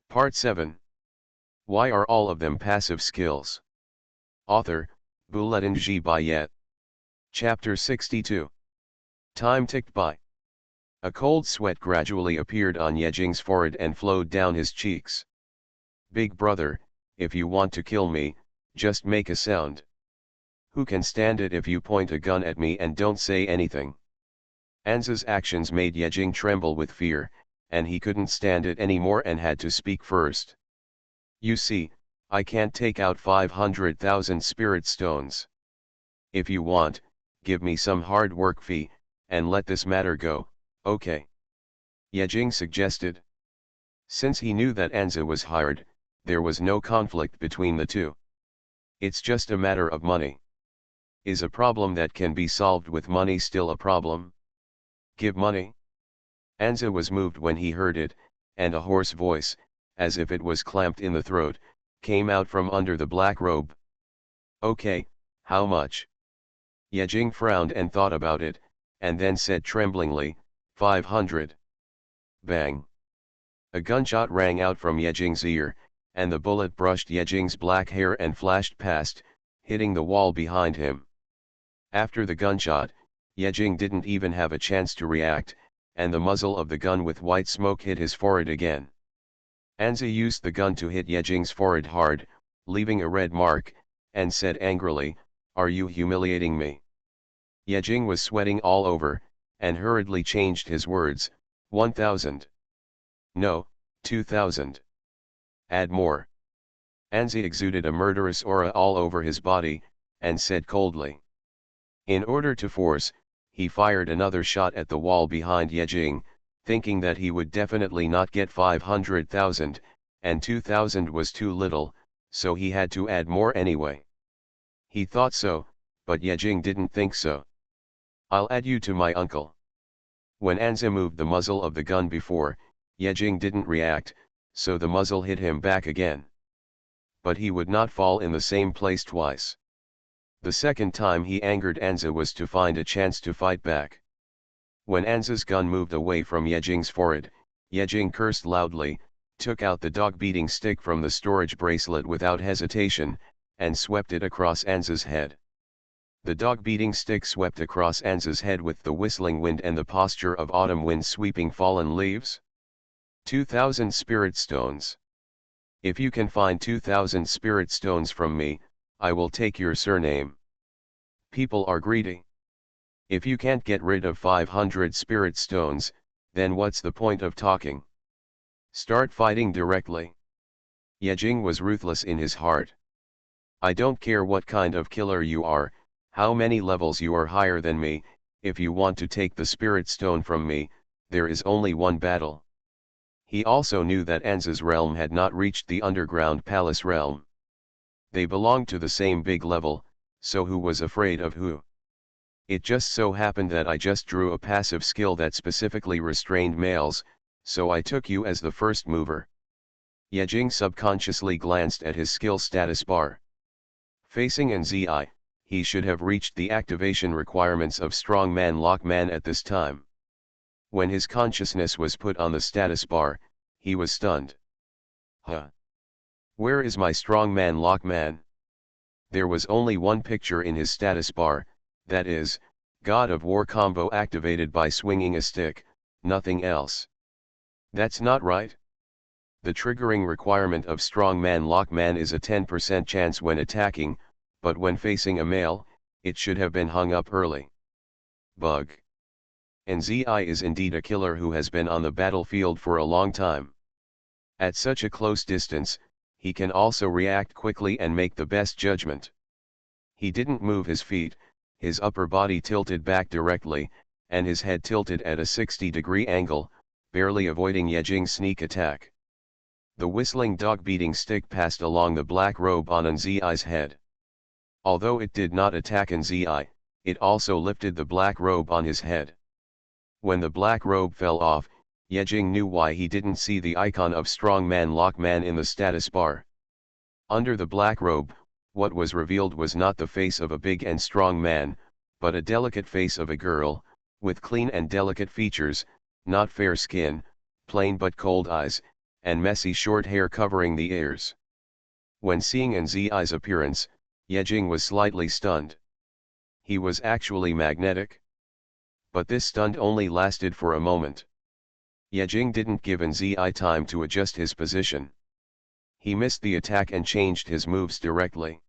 Part 7. Why are all of them passive skills? Author, Bulletin G. Bayet. Chapter 62. Time ticked by. A cold sweat gradually appeared on Yejing's forehead and flowed down his cheeks. Big brother, if you want to kill me, just make a sound. Who can stand it if you point a gun at me and don't say anything? Anza's actions made Yejing tremble with fear, and he couldn't stand it anymore and had to speak first. You see, I can't take out 500,000 spirit stones. If you want, give me some hard work fee, and let this matter go, okay? Yejing suggested. Since he knew that Anza was hired, there was no conflict between the two. It's just a matter of money. Is a problem that can be solved with money still a problem? Give money? Anza was moved when he heard it, and a hoarse voice, as if it was clamped in the throat, came out from under the black robe. Okay, how much? Yejing frowned and thought about it, and then said tremblingly, 500. Bang! A gunshot rang out from Yejing's ear, and the bullet brushed Yejing's black hair and flashed past, hitting the wall behind him. After the gunshot, Yejing didn't even have a chance to react, and the muzzle of the gun with white smoke hit his forehead again. Anza used the gun to hit Yejing's forehead hard, leaving a red mark, and said angrily, "Are you humiliating me?" Yejing was sweating all over, and hurriedly changed his words, 1,000. No, 2,000. Add more. Anza exuded a murderous aura all over his body, and said coldly. In order to force, he fired another shot at the wall behind Yejing, thinking that he would definitely not get 500,000, and 2,000 was too little, so he had to add more anyway. He thought so, but Yejing didn't think so. I'll add you to my uncle. When Anza moved the muzzle of the gun before, Yejing didn't react, so the muzzle hit him back again. But he would not fall in the same place twice. The second time he angered Anza was to find a chance to fight back. When Anza's gun moved away from Yejing's forehead, Yejing cursed loudly, took out the dog-beating stick from the storage bracelet without hesitation, and swept it across Anza's head. The dog-beating stick swept across Anza's head with the whistling wind and the posture of autumn wind sweeping fallen leaves. 2,000 spirit stones. If you can find 2,000 spirit stones from me, I will take your surname. People are greedy. If you can't get rid of 500 spirit stones, then what's the point of talking? Start fighting directly. Yejing was ruthless in his heart. I don't care what kind of killer you are, how many levels you are higher than me, if you want to take the spirit stone from me, there is only one battle. He also knew that Anza's realm had not reached the underground palace realm. They belonged to the same big level, so who was afraid of who? It just so happened that I just drew a passive skill that specifically restrained males, so I took you as the first mover. Yejing subconsciously glanced at his skill status bar. Facing an Zi, he should have reached the activation requirements of Strongman Lockman at this time. When his consciousness was put on the status bar, he was stunned. Huh? Where is my Strongman Lockman? There was only one picture in his status bar, that is, God of War combo activated by swinging a stick, nothing else. That's not right. The triggering requirement of Strongman Lockman is a 10% chance when attacking, but when facing a male, it should have been hung up early. Bug. NZI is indeed a killer who has been on the battlefield for a long time. At such a close distance, he can also react quickly and make the best judgment. He didn't move his feet, his upper body tilted back directly, and his head tilted at a 60-degree angle, barely avoiding Yejing's sneak attack. The whistling dog-beating stick passed along the black robe on Nzi's head. Although it did not attack Nzi, it also lifted the black robe on his head. When the black robe fell off, Yejing knew why he didn't see the icon of Strongman Lockman in the status bar. Under the black robe, what was revealed was not the face of a big and strong man, but a delicate face of a girl, with clean and delicate features, not fair skin, plain but cold eyes, and messy short hair covering the ears. When seeing Nzi's appearance, Yejing was slightly stunned. He was actually magnetic. But this stun only lasted for a moment. Yejing didn't give Nzi time to adjust his position. He missed the attack and changed his moves directly.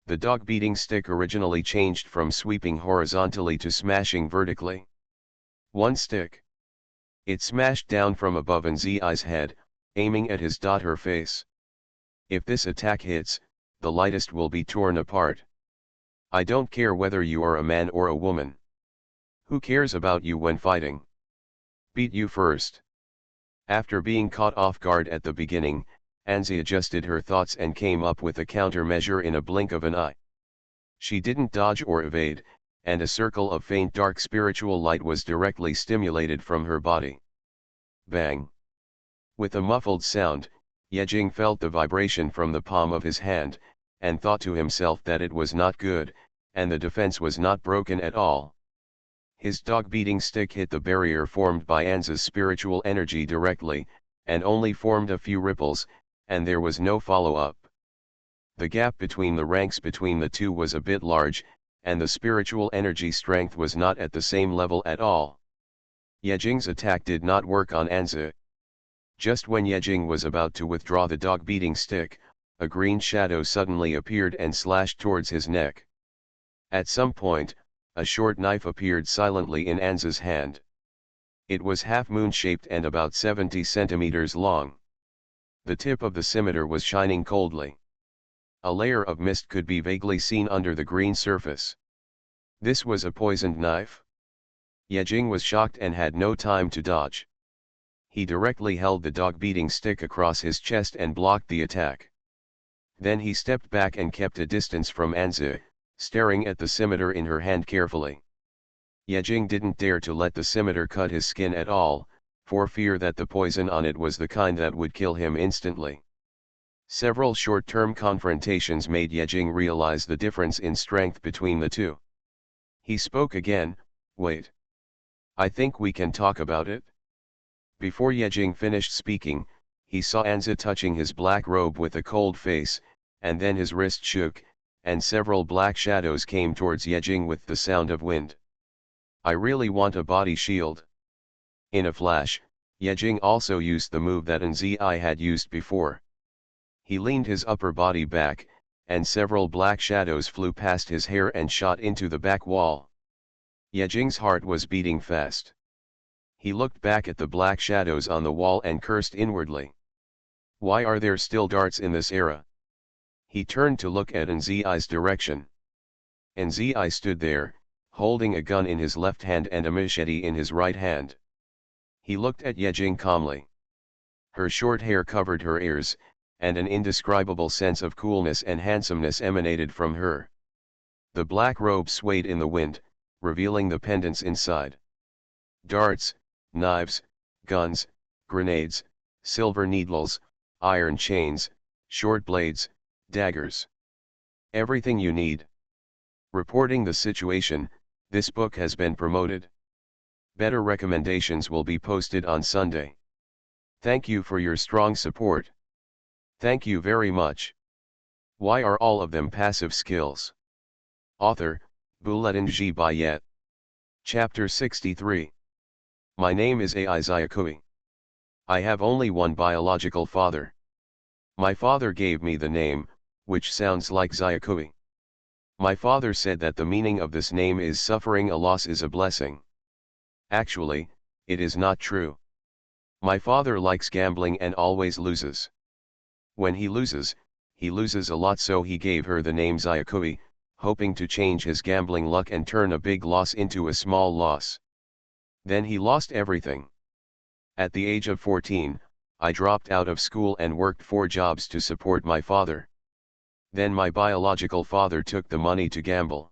The dog-beating stick originally changed from sweeping horizontally to smashing vertically. One stick. It smashed down from above Nzi's head, aiming at his daughter face. If this attack hits, the lightest will be torn apart. I don't care whether you are a man or a woman. Who cares about you when fighting? Beat you first. After being caught off guard at the beginning, Anzi adjusted her thoughts and came up with a countermeasure in a blink of an eye. She didn't dodge or evade, and a circle of faint dark spiritual light was directly stimulated from her body. Bang! With a muffled sound, Yejing felt the vibration from the palm of his hand, and thought to himself that it was not good, and the defense was not broken at all. His dog-beating stick hit the barrier formed by Anza's spiritual energy directly, and only formed a few ripples, and there was no follow-up. The gap between the ranks between the two was a bit large, and the spiritual energy strength was not at the same level at all. Yejing's attack did not work on Anza. Just when Yejing was about to withdraw the dog-beating stick, a green shadow suddenly appeared and slashed towards his neck. At some point, a short knife appeared silently in Anza's hand. It was half-moon-shaped and about 70 centimeters long. The tip of the scimitar was shining coldly. A layer of mist could be vaguely seen under the green surface. This was a poisoned knife. Yejing was shocked and had no time to dodge. He directly held the dog-beating stick across his chest and blocked the attack. Then he stepped back and kept a distance from Anza, staring at the scimitar in her hand carefully. Yejing didn't dare to let the scimitar cut his skin at all, for fear that the poison on it was the kind that would kill him instantly. Several short-term confrontations made Yejing realize the difference in strength between the two. He spoke again, "Wait. I think we can talk about it." Before Yejing finished speaking, he saw Anza touching his black robe with a cold face, and then his wrist shook, and several black shadows came towards Yejing with the sound of wind. "I really want a body shield." In a flash, Yejing also used the move that Nzi had used before. He leaned his upper body back, and several black shadows flew past his hair and shot into the back wall. Yejing's heart was beating fast. He looked back at the black shadows on the wall and cursed inwardly. Why are there still darts in this era? He turned to look at Nzi's direction. Nzi stood there, holding a gun in his left hand and a machete in his right hand. He looked at Yejing calmly. Her short hair covered her ears, and an indescribable sense of coolness and handsomeness emanated from her. The black robe swayed in the wind, revealing the pendants inside. Darts, knives, guns, grenades, silver needles, iron chains, short blades, daggers. Everything you need. Reporting the situation, this book has been promoted. Better recommendations will be posted on Sunday. Thank you for your strong support. Thank you very much. Why are all of them passive skills? Author, Bulletin G. Bayet. Chapter 63. My name is Ai Xiaokui. I have only one biological father. My father gave me the name, which sounds like Xiaokui. My father said that the meaning of this name is suffering a loss is a blessing. Actually, it is not true. My father likes gambling and always loses. When he loses a lot, so he gave her the name Xiaokui, hoping to change his gambling luck and turn a big loss into a small loss. Then he lost everything. At the age of 14, I dropped out of school and worked 4 jobs to support my father. Then my biological father took the money to gamble.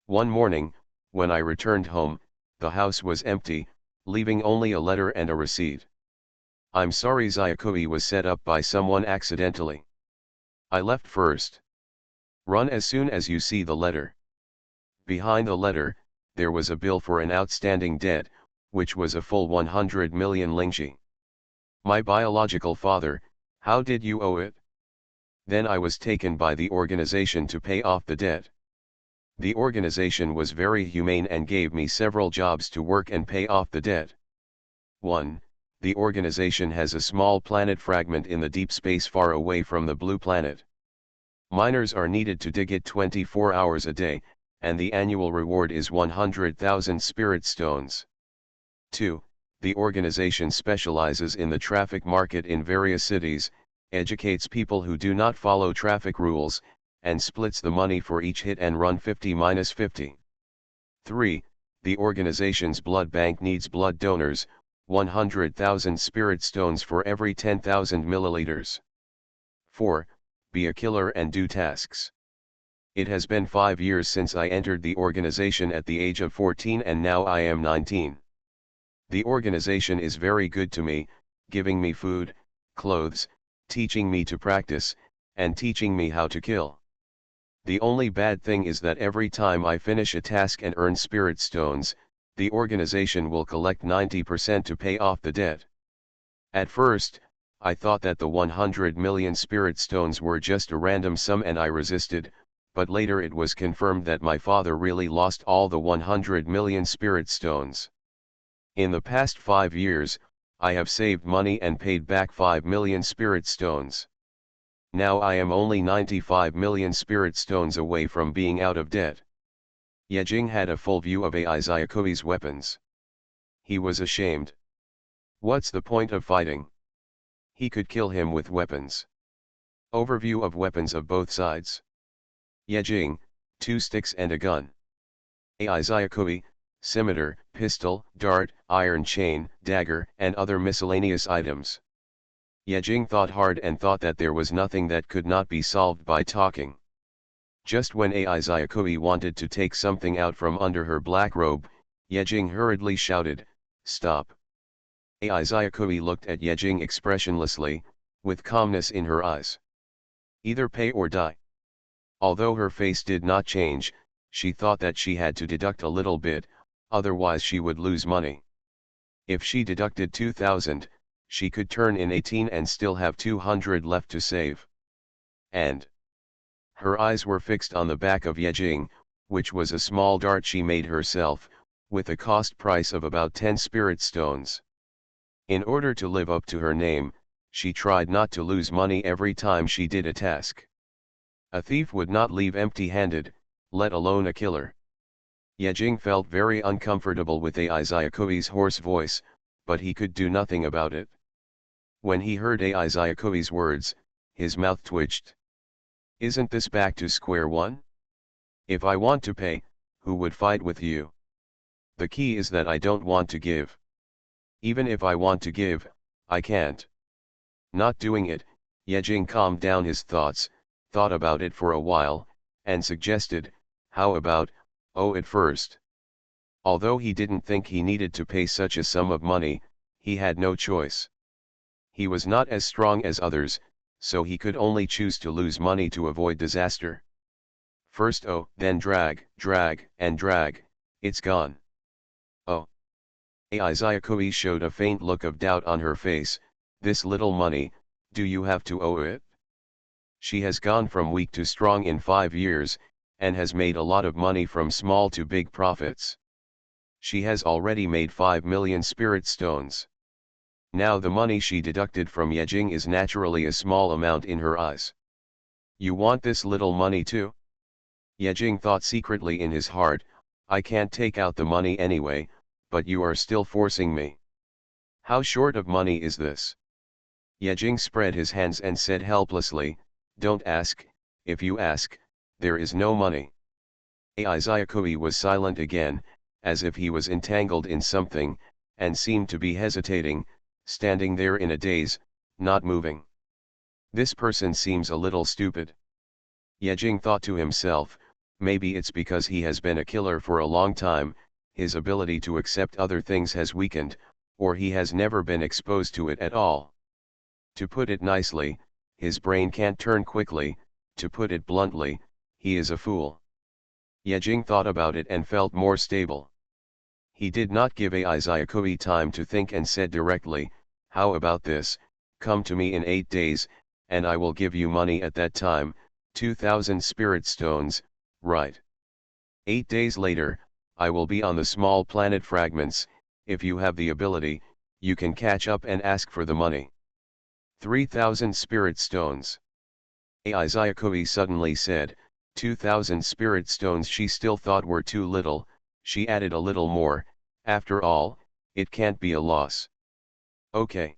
One morning, when I returned home, the house was empty, leaving only a letter and a receipt. I'm sorry, Xiaokui was set up by someone accidentally. I left first. Run as soon as you see the letter. Behind the letter, there was a bill for an outstanding debt, which was a full 100 million lingxi. My biological father, how did you owe it? Then I was taken by the organization to pay off the debt. The organization was very humane and gave me several jobs to work and pay off the debt. 1. The organization has a small planet fragment in the deep space far away from the blue planet. Miners are needed to dig it 24 hours a day, and the annual reward is 100,000 spirit stones. 2. The organization specializes in the traffic market in various cities, educates people who do not follow traffic rules, and splits the money for each hit and run 50-50. 3. The organization's blood bank needs blood donors, 100,000 spirit stones for every 10,000 milliliters. 4. Be a killer and do tasks. It has been 5 years since I entered the organization at the age of 14 and now I am 19. The organization is very good to me, giving me food, clothes, teaching me to practice, and teaching me how to kill. The only bad thing is that every time I finish a task and earn spirit stones, the organization will collect 90% to pay off the debt. At first, I thought that the 100 million spirit stones were just a random sum and I resisted, but later it was confirmed that my father really lost all the 100 million spirit stones. In the past 5 years, I have saved money and paid back 5 million spirit stones. Now I am only 95 million spirit stones away from being out of debt. Yejing had a full view of Aizayakui's weapons. He was ashamed. What's the point of fighting? He could kill him with weapons. Overview of weapons of both sides. Yejing, 2 sticks and a gun. Aizayakui, scimitar, pistol, dart, iron chain, dagger, and other miscellaneous items. Yejing thought hard and thought that there was nothing that could not be solved by talking. Just when Aizayakui wanted to take something out from under her black robe, Yejing hurriedly shouted, "Stop!" Aizayakui looked at Yejing expressionlessly, with calmness in her eyes. Either pay or die. Although her face did not change, she thought that she had to deduct a little bit, otherwise she would lose money. If she deducted 2,000, she could turn in 18 and still have 200 left to save. And her eyes were fixed on the back of Yejing, which was a small dart she made herself, with a cost price of about 10 spirit stones. In order to live up to her name, she tried not to lose money every time she did a task. A thief would not leave empty-handed, let alone a killer. Yejing felt very uncomfortable with Aizayakui's hoarse voice, but he could do nothing about it. When he heard Aizayakui's words, his mouth twitched. Isn't this back to square one? If I want to pay, who would fight with you? The key is that I don't want to give. Even if I want to give, I can't. Not doing it, Yejing calmed down his thoughts, thought about it for a while, and suggested, how about, owe it first. Although he didn't think he needed to pay such a sum of money, he had no choice. He was not as strong as others, so he could only choose to lose money to avoid disaster. First owe, then drag, and drag, it's gone. Oh. Aizayakui showed a faint look of doubt on her face. This little money, do you have to owe it? She has gone from weak to strong in 5 years, and has made a lot of money from small to big profits. She has already made 5 million spirit stones. Now the money she deducted from Yejing is naturally a small amount in her eyes. You want this little money too? Yejing thought secretly in his heart, I can't take out the money anyway, but you are still forcing me. How short of money is this? Yejing spread his hands and said helplessly, don't ask, if you ask, there is no money. Aizayakui was silent again, as if he was entangled in something, and seemed to be hesitating, standing there in a daze, not moving. This person seems a little stupid. Yejing thought to himself, maybe it's because he has been a killer for a long time, his ability to accept other things has weakened, or he has never been exposed to it at all. To put it nicely, his brain can't turn quickly, to put it bluntly, he is a fool. Yejing thought about it and felt more stable. He did not give Aizayakui time to think and said directly, how about this, come to me in 8 days, and I will give you money at that time, 2,000 spirit stones, right? 8 days later, I will be on the small planet fragments. If you have the ability, you can catch up and ask for the money. 3,000 spirit stones. Izayakui suddenly said, 2,000 spirit stones she still thought were too little. She added a little more, after all, it can't be a loss. Okay.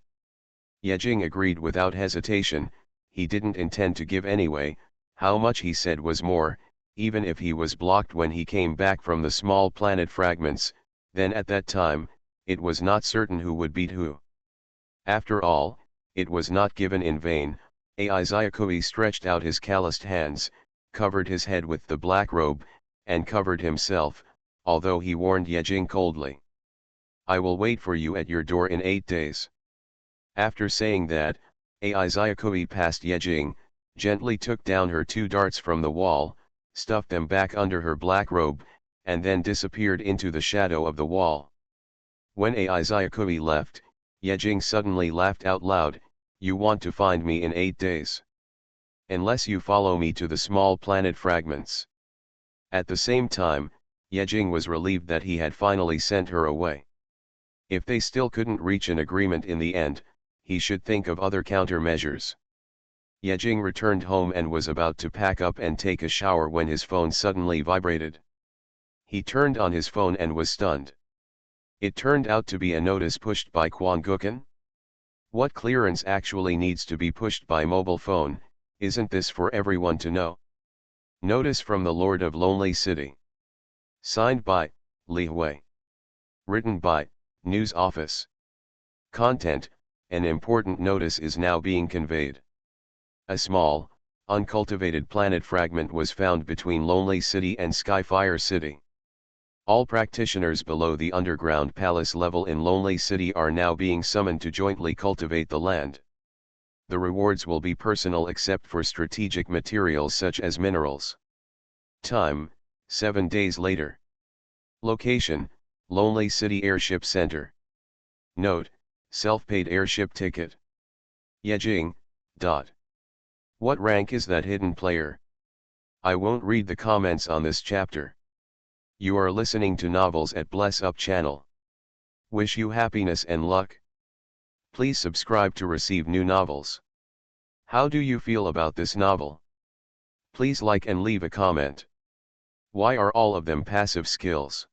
Yejing agreed without hesitation. He didn't intend to give anyway. How much he said was more, even if he was blocked when he came back from the small planet fragments, then at that time, it was not certain who would beat who. After all, it was not given in vain. Izayakui stretched out his calloused hands, covered his head with the black robe, and covered himself, although he warned Yejing coldly. I will wait for you at your door in 8 days. After saying that, Izayakui passed Yejing, gently took down her 2 darts from the wall, stuffed them back under her black robe, and then disappeared into the shadow of the wall. When Izayakui left, Yejing suddenly laughed out loud, you want to find me in 8 days. Unless you follow me to the small planet fragments. At the same time, Yejing was relieved that he had finally sent her away. If they still couldn't reach an agreement in the end, he should think of other countermeasures. Yejing returned home and was about to pack up and take a shower when his phone suddenly vibrated. He turned on his phone and was stunned. It turned out to be a notice pushed by Quan Gukan. What clearance actually needs to be pushed by mobile phone, isn't this for everyone to know? Notice from the Lord of Lonely City. Signed by, Li Hui. Written by, News Office. Content, an important notice is now being conveyed. A small, uncultivated planet fragment was found between Lonely City and Skyfire City. All practitioners below the underground palace level in Lonely City are now being summoned to jointly cultivate the land. The rewards will be personal except for strategic materials such as minerals. Time, 7 days later. Location, Lonely City Airship Center. Note, self-paid airship ticket. Yejing, dot. What rank is that hidden player? I won't read the comments on this chapter. You are listening to Novels at Bless Up channel. Wish you happiness and luck. Please subscribe to receive new novels. How do you feel about this novel? Please like and leave a comment. Why are all of them passive skills?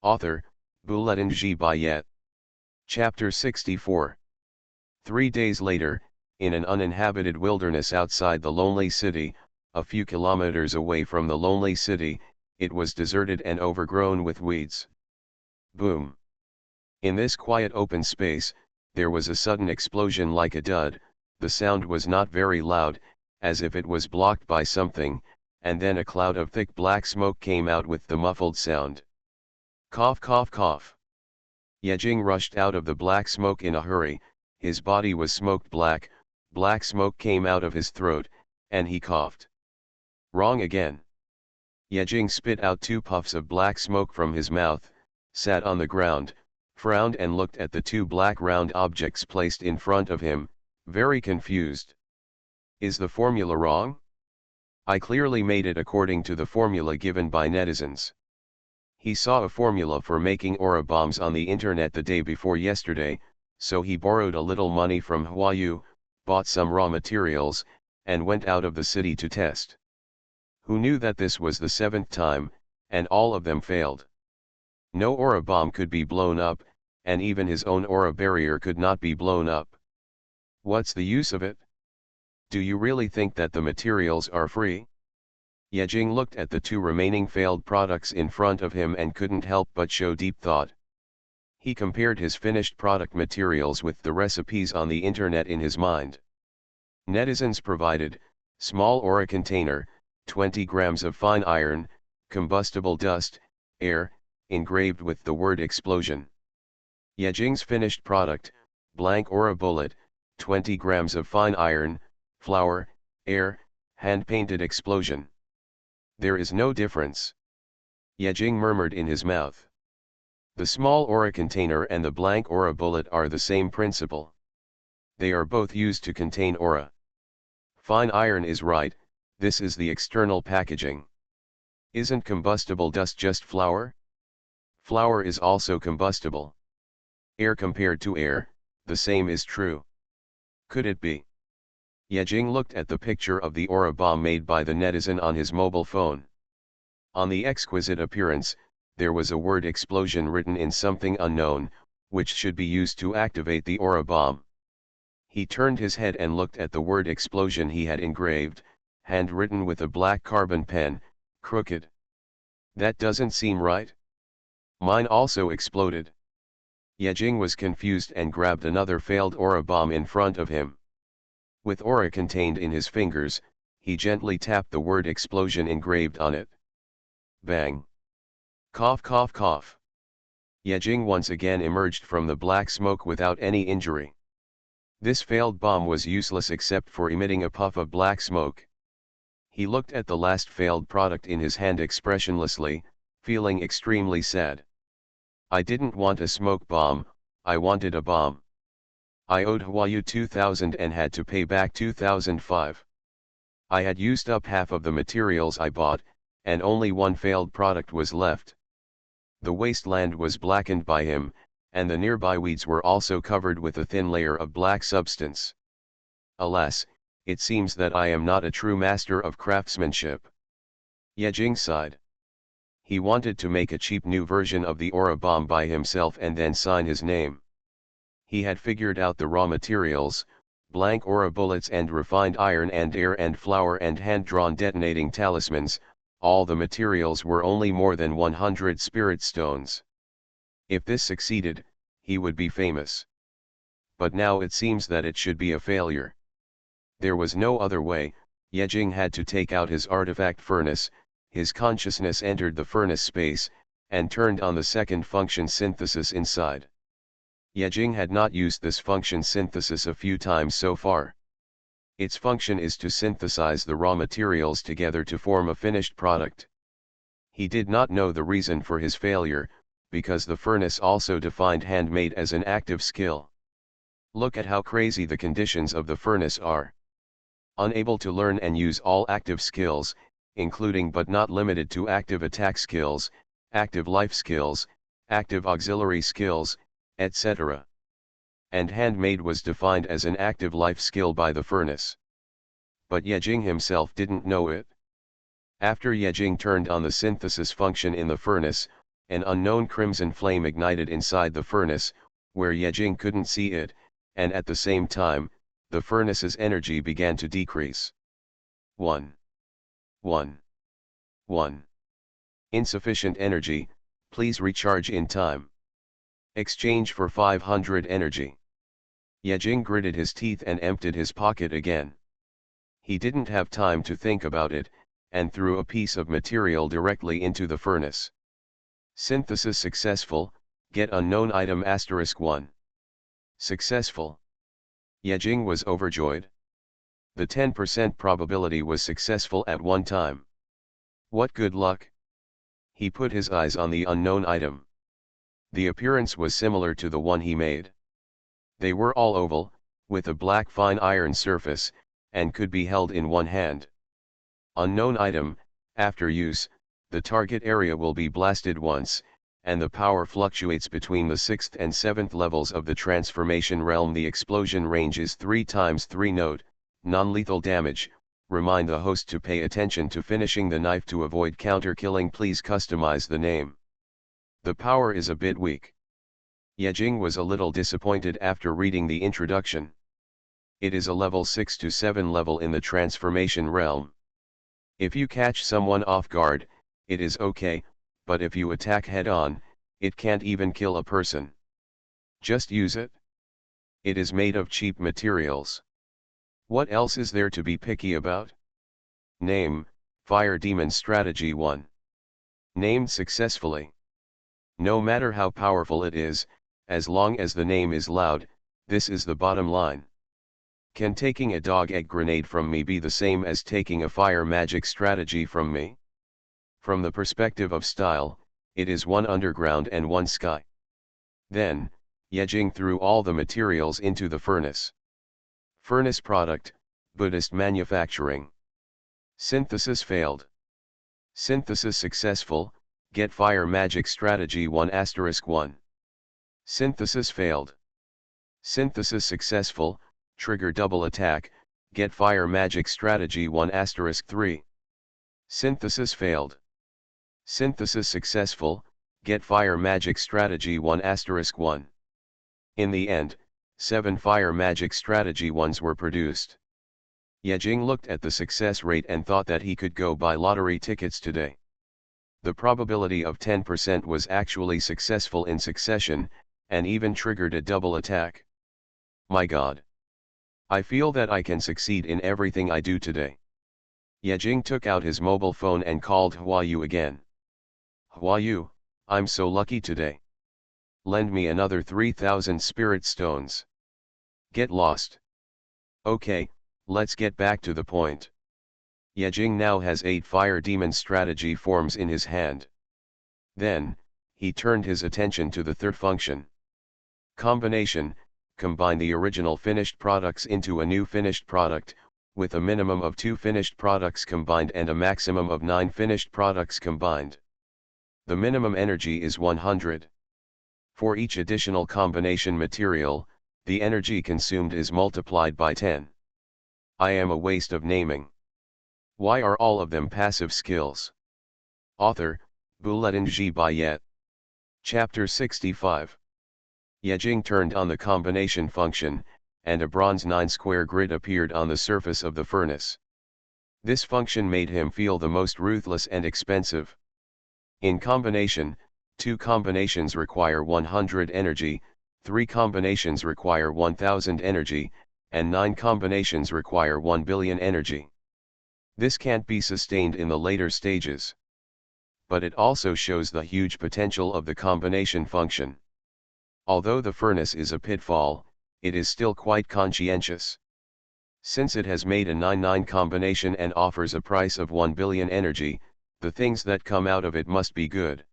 Author, Bouletin G. Bayet. Chapter 64. 3 days later, in an uninhabited wilderness outside the Lonely City, a few kilometers away from the Lonely City, it was deserted and overgrown with weeds. Boom. In this quiet open space, there was a sudden explosion like a dud. The sound was not very loud, as if it was blocked by something, and then a cloud of thick black smoke came out with the muffled sound. Cough cough cough. Yejing rushed out of the black smoke in a hurry. His body was smoked black, black smoke came out of his throat, and he coughed. Wrong again. Yejing spit out 2 puffs of black smoke from his mouth, sat on the ground, frowned and looked at the 2 black round objects placed in front of him, very confused. Is the formula wrong? I clearly made it according to the formula given by netizens. He saw a formula for making aura bombs on the internet the day before yesterday, so he borrowed a little money from Huayu, bought some raw materials, and went out of the city to test. Who knew that this was the 7th time, and all of them failed? No aura bomb could be blown up, and even his own aura barrier could not be blown up. What's the use of it? Do you really think that the materials are free? Yejing looked at the 2 remaining failed products in front of him and couldn't help but show deep thought. He compared his finished product materials with the recipes on the internet in his mind. Netizens provided, small aura container, 20 grams of fine iron, combustible dust, air, engraved with the word explosion. Yejing's finished product, blank aura bullet, 20 grams of fine iron, flour, air, hand-painted explosion. There is no difference. Yejing murmured in his mouth. The small aura container and the blank aura bullet are the same principle. They are both used to contain aura. Fine iron is right, this is the external packaging. Isn't combustible dust just flour? Flour is also combustible. Air compared to air, the same is true. Could it be? Yejing looked at the picture of the aura bomb made by the netizen on his mobile phone. On the exquisite appearance, there was a word explosion written in something unknown, which should be used to activate the aura bomb. He turned his head and looked at the word explosion he had engraved, handwritten with a black carbon pen, crooked. That doesn't seem right. Mine also exploded. Yejing was confused and grabbed another failed aura bomb in front of him. With aura contained in his fingers, he gently tapped the word explosion engraved on it. Bang. Cough cough cough. Yejing once again emerged from the black smoke without any injury. This failed bomb was useless except for emitting a puff of black smoke. He looked at the last failed product in his hand expressionlessly, feeling extremely sad. I didn't want a smoke bomb, I wanted a bomb. I owed Huayu 2000 and had to pay back 2005. I had used up half of the materials I bought, and only one failed product was left. The wasteland was blackened by him, and the nearby weeds were also covered with a thin layer of black substance. Alas, it seems that I am not a true master of craftsmanship. Yejing sighed. He wanted to make a cheap new version of the aura bomb by himself and then sign his name. He had figured out the raw materials, blank aura bullets and refined iron and air and flour and hand-drawn detonating talismans. All the materials were only more than 100 spirit stones. If this succeeded, he would be famous. But now it seems that it should be a failure. There was no other way. Yejing had to take out his artifact furnace. His consciousness entered the furnace space, and turned on the second function synthesis inside. Yejing had not used this function synthesis a few times so far. Its function is to synthesize the raw materials together to form a finished product. He did not know the reason for his failure, because the furnace also defined handmade as an active skill. Look at how crazy the conditions of the furnace are. Unable to learn and use all active skills, including but not limited to active attack skills, active life skills, active auxiliary skills, etc. And handmade was defined as an active life skill by the furnace. But Yejing himself didn't know it. After Yejing turned on the synthesis function in the furnace, an unknown crimson flame ignited inside the furnace, where Yejing couldn't see it, and at the same time, the furnace's energy began to decrease. 1. Insufficient energy, please recharge in time. Exchange for 500 energy. Yejing gritted his teeth and emptied his pocket again. He didn't have time to think about it, and threw a piece of material directly into the furnace. Synthesis successful, get unknown item *1. Successful. Yejing was overjoyed. The 10% probability was successful at one time. What good luck! He put his eyes on the unknown item. The appearance was similar to the one he made. They were all oval, with a black fine iron surface, and could be held in one hand. Unknown item, after use, the target area will be blasted once, and the power fluctuates between the 6th and 7th levels of the transformation realm. The explosion range is 3 times 3 note, non-lethal damage. Remind the host to pay attention to finishing the knife to avoid counter-killing. Please customize the name. The power is a bit weak. Yejing was a little disappointed after reading the introduction. It is a level 6 to 7 level in the transformation realm. If you catch someone off guard, it is okay, but if you attack head-on, it can't even kill a person. Just use it. It is made of cheap materials. What else is there to be picky about? Name, Fire Demon Strategy 1. Named successfully. No matter how powerful it is, as long as the name is loud, this is the bottom line. Can taking a dog egg grenade from me be the same as taking a fire magic strategy from me? From the perspective of style, it is one underground and one sky. Then, Yejing threw all the materials into the furnace. Furnace product, Buddhist manufacturing. Synthesis failed. Synthesis successful, get fire magic strategy 1*1. Synthesis failed. Synthesis successful, trigger double attack, get fire magic strategy 1*3. Synthesis failed. Synthesis successful, get fire magic strategy 1*1. In the end, 7 fire magic strategy 1s were produced. Yejing looked at the success rate and thought that he could go buy lottery tickets today. The probability of 10% was actually successful in succession, and even triggered a double attack. My God! I feel that I can succeed in everything I do today. Yejing took out his mobile phone and called Huayu again. Huayu, I'm so lucky today. Lend me another 3,000 spirit stones. Get lost. Okay, let's get back to the point. Yejing now has 8 fire demon strategy forms in his hand. Then, he turned his attention to the third function. Combination, combine the original finished products into a new finished product, with a minimum of 2 finished products combined and a maximum of 9 finished products combined. The minimum energy is 100. For each additional combination material, the energy consumed is multiplied by 10. I am a waste of naming. Why are all of them passive skills? Author, Bulletin G. Bayet. Chapter 65. Yejing turned on the combination function, and a bronze 9 square grid appeared on the surface of the furnace. This function made him feel the most ruthless and expensive. In combination, 2 combinations require 100 energy, 3 combinations require 1000 energy, and 9 combinations require 1 billion energy. This can't be sustained in the later stages. But it also shows the huge potential of the combination function. Although the furnace is a pitfall, it is still quite conscientious. Since it has made a 9-9 combination and offers a price of 1 billion energy, the things that come out of it must be good.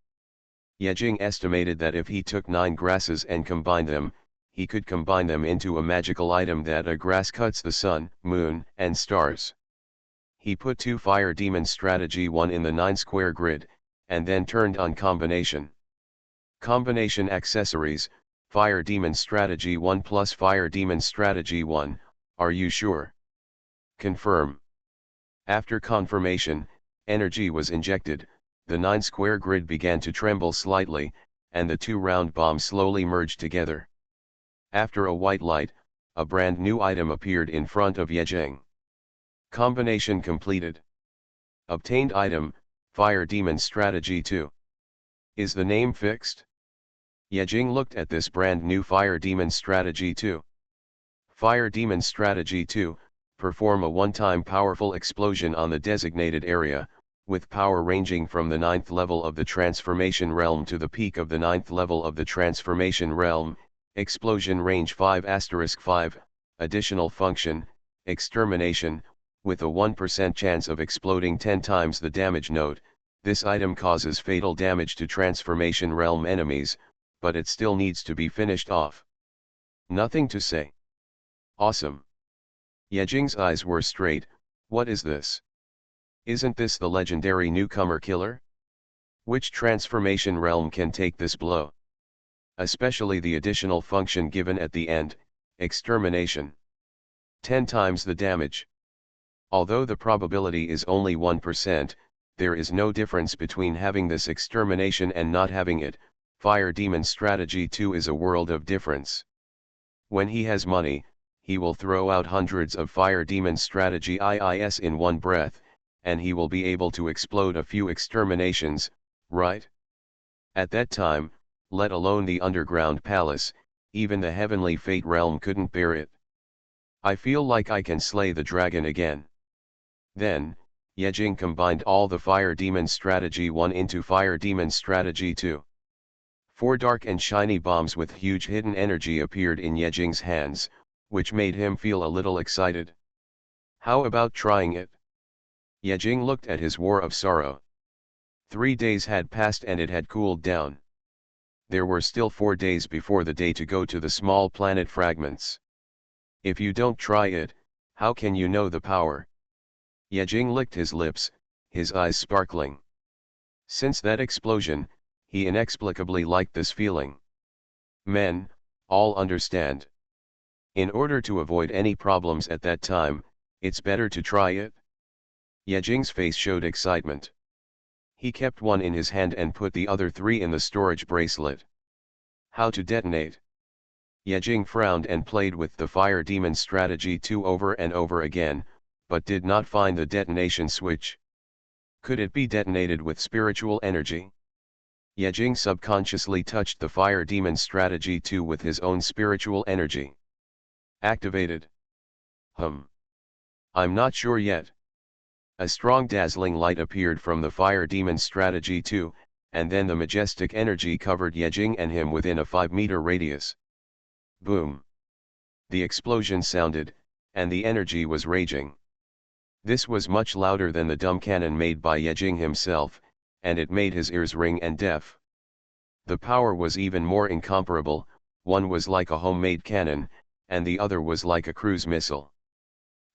Yejing estimated that if he took 9 grasses and combined them, he could combine them into a magical item that a grass cuts the sun, moon, and stars. He put 2 fire demon strategy 1 in the 9 square grid, and then turned on combination. Combination accessories, fire demon strategy 1 plus fire demon strategy 1, are you sure? Confirm. After confirmation, energy was injected, the 9 square grid began to tremble slightly, and the 2 round bombs slowly merged together. After a white light, a brand new item appeared in front of Yejing. Combination completed. Obtained item, Fire Demon Strategy 2. Is the name fixed? Yejing looked at this brand new Fire Demon Strategy 2. Fire Demon Strategy 2, perform a one-time powerful explosion on the designated area, with power ranging from the 9th level of the Transformation Realm to the peak of the 9th level of the Transformation Realm, explosion range 5*5, additional function, extermination, with a 1% chance of exploding 10 times the damage. Note, this item causes fatal damage to Transformation Realm enemies, but it still needs to be finished off. Nothing to say. Awesome. Yejing's eyes were straight. What is this? Isn't this the legendary newcomer killer? Which transformation realm can take this blow? Especially the additional function given at the end, extermination. 10 times the damage. Although the probability is only 1%, there is no difference between having this extermination and not having it. Fire Demon Strategy 2 is a world of difference. When he has money, he will throw out hundreds of Fire Demon Strategy IIS in one breath, and he will be able to explode a few exterminations, right? At that time, let alone the underground palace, even the heavenly fate realm couldn't bear it. I feel like I can slay the dragon again. Then, Yejing combined all the Fire Demon Strategy 1 into Fire Demon Strategy 2. 4 dark and shiny bombs with huge hidden energy appeared in Yejing's hands, which made him feel a little excited. How about trying it? Yejing looked at his War of Sorrow. 3 days had passed and it had cooled down. There were still 4 days before the day to go to the small planet fragments. If you don't try it, how can you know the power? Yejing licked his lips, his eyes sparkling. Since that explosion, he inexplicably liked this feeling. Men, all understand. In order to avoid any problems at that time, it's better to try it. Yejing's face showed excitement. He kept one in his hand and put the other 3 in the storage bracelet. How to detonate? Yejing frowned and played with the fire demon strategy 2 over and over again, but did not find the detonation switch. Could it be detonated with spiritual energy? Yejing subconsciously touched the fire demon strategy 2 with his own spiritual energy. Activated. I'm not sure yet. A strong dazzling light appeared from the fire demon strategy 2, and then the majestic energy covered Yejing and him within a 5-meter radius. Boom! The explosion sounded, and the energy was raging. This was much louder than the dumb cannon made by Yejing himself, and it made his ears ring and deaf. The power was even more incomparable, one was like a homemade cannon, and the other was like a cruise missile.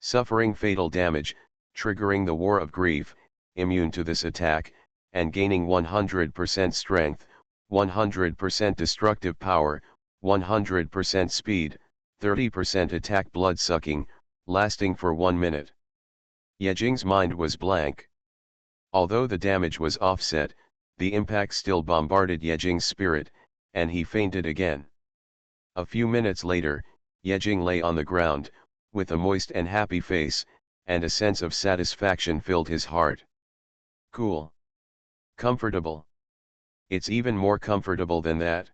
Suffering fatal damage, triggering the war of grief, immune to this attack, and gaining 100% strength, 100% destructive power, 100% speed, 30% attack blood-sucking, lasting for 1 minute. Yejing's mind was blank. Although the damage was offset, the impact still bombarded Yejing's spirit, and he fainted again. A few minutes later, Yejing lay on the ground, with a moist and happy face, and a sense of satisfaction filled his heart. Cool. Comfortable. It's even more comfortable than that.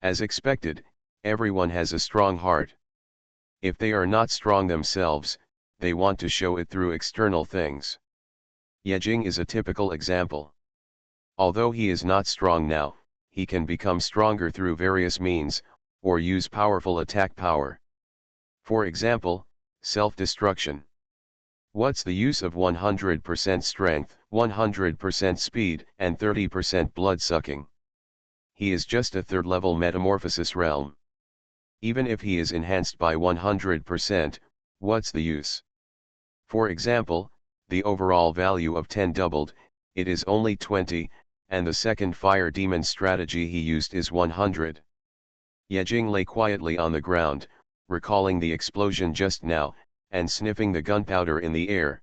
As expected, everyone has a strong heart. If they are not strong themselves, they want to show it through external things. Yejing is a typical example. Although he is not strong now, he can become stronger through various means, or use powerful attack power. For example, self-destruction. What's the use of 100% strength, 100% speed, and 30% blood-sucking? He is just a third-level metamorphosis realm. Even if he is enhanced by 100%, what's the use? For example, the overall value of 10 doubled, it is only 20, and the second fire demon strategy he used is 100. Yejing lay quietly on the ground, recalling the explosion just now, and sniffing the gunpowder in the air.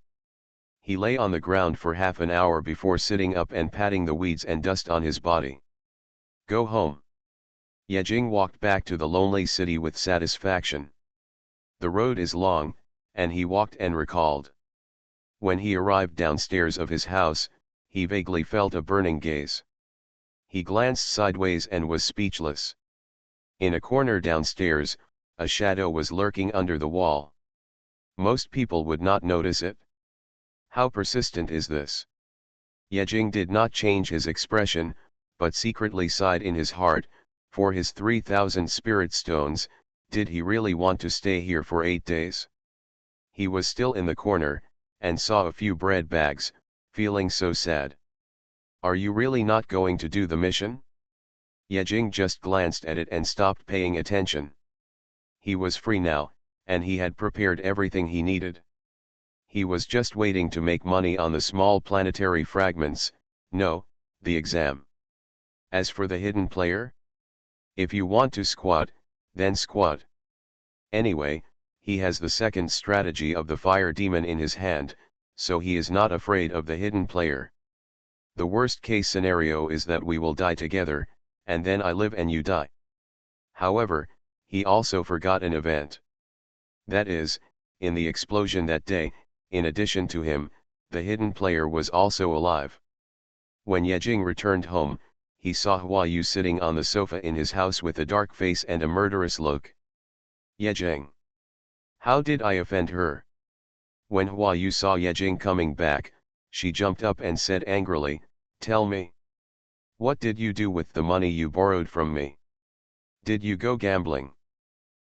He lay on the ground for half an hour before sitting up and patting the weeds and dust on his body. Go home. Yejing walked back to the lonely city with satisfaction. The road is long, and he walked and recalled. When he arrived downstairs of his house, he vaguely felt a burning gaze. He glanced sideways and was speechless. In a corner downstairs, a shadow was lurking under the wall. Most people would not notice it. How persistent is this? Yejing did not change his expression, but secretly sighed in his heart. For his 3,000 spirit stones, did he really want to stay here for 8 days? He was still in the corner, and saw a few bread bags, feeling so sad. Are you really not going to do the mission? Yejing just glanced at it and stopped paying attention. He was free now, and he had prepared everything he needed. He was just waiting to make money on the small planetary fragments, no, the exam. As for the hidden player? If you want to squat, then squat. Anyway, he has the second strategy of the fire demon in his hand, so he is not afraid of the hidden player. The worst case scenario is that we will die together, and then I live and you die. However, he also forgot an event. That is, in the explosion that day, in addition to him, the hidden player was also alive. When Yejing returned home, he saw Huayu sitting on the sofa in his house with a dark face and a murderous look. Yejing. How did I offend her? When Huayu saw Yejing coming back, she jumped up and said angrily, tell me. What did you do with the money you borrowed from me? Did you go gambling?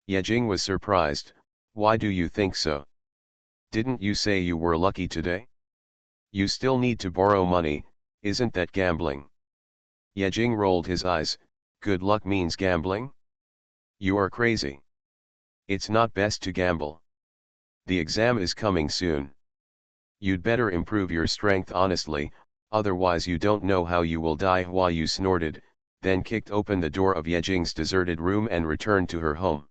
Yejing was surprised. Why do you think so? Didn't you say you were lucky today? You still need to borrow money, Isn't that gambling? Yejing rolled his eyes. Good luck means gambling? You are crazy. It's not best to gamble. The exam is coming soon. You'd better improve your strength honestly, otherwise you don't know how you will die. Huayu snorted, then kicked open the door of Yejing's deserted room and returned to her home.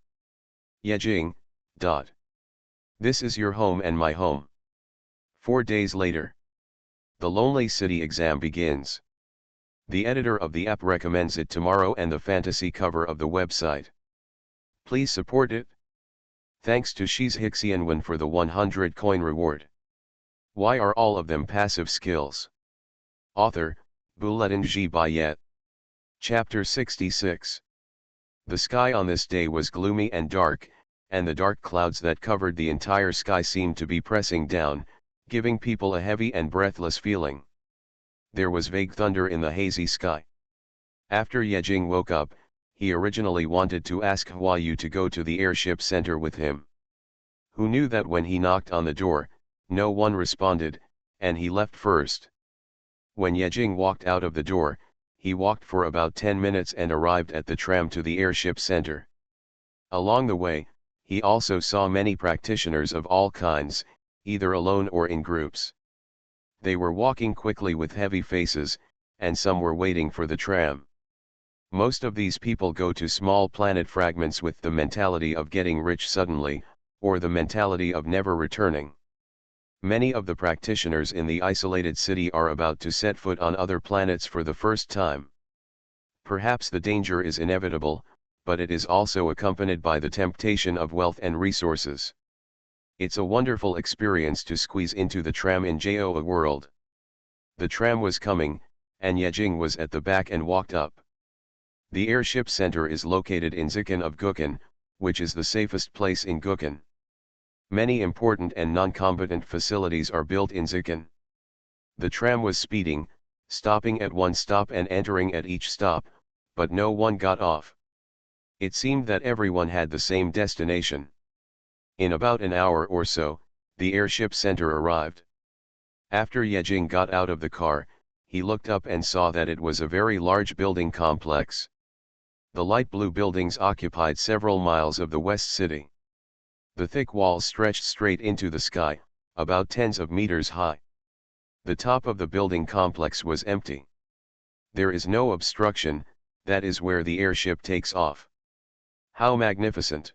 Yejing, dot. This is your home and my home. 4 days later. The Lonely City exam begins. The editor of the app recommends it tomorrow and the fantasy cover of the website. Please support it. Thanks to Xuanhuan for the 100 coin reward. Why are all of them passive skills? Author, Bulletin G. Bayet. Chapter 66. The sky on this day was gloomy and dark, and the dark clouds that covered the entire sky seemed to be pressing down, giving people a heavy and breathless feeling. There was vague thunder in the hazy sky. After Yejing woke up, he originally wanted to ask Huayu to go to the airship center with him. Who knew that when he knocked on the door, no one responded, and he left first. When Yejing walked out of the door, he walked for about 10 minutes and arrived at the tram to the airship center. Along the way, he also saw many practitioners of all kinds, either alone or in groups. They were walking quickly with heavy faces, and some were waiting for the tram. Most of these people go to small planet fragments with the mentality of getting rich suddenly, or the mentality of never returning. Many of the practitioners in the isolated city are about to set foot on other planets for the first time. Perhaps the danger is inevitable, but it is also accompanied by the temptation of wealth and resources. It's a wonderful experience to squeeze into the tram in Joa world. The tram was coming, and Yejing was at the back and walked up. The airship center is located in Zikan of Gukan, which is the safest place in Gukan. Many important and non-combatant facilities are built in Zikan. The tram was speeding, stopping at one stop and entering at each stop, but no one got off. It seemed that everyone had the same destination. In about an hour or so, the airship center arrived. After Yejing got out of the car, he looked up and saw that it was a very large building complex. The light blue buildings occupied several miles of the West City. The thick walls stretched straight into the sky, about tens of meters high. The top of the building complex was empty. There is no obstruction, that is where the airship takes off. How magnificent!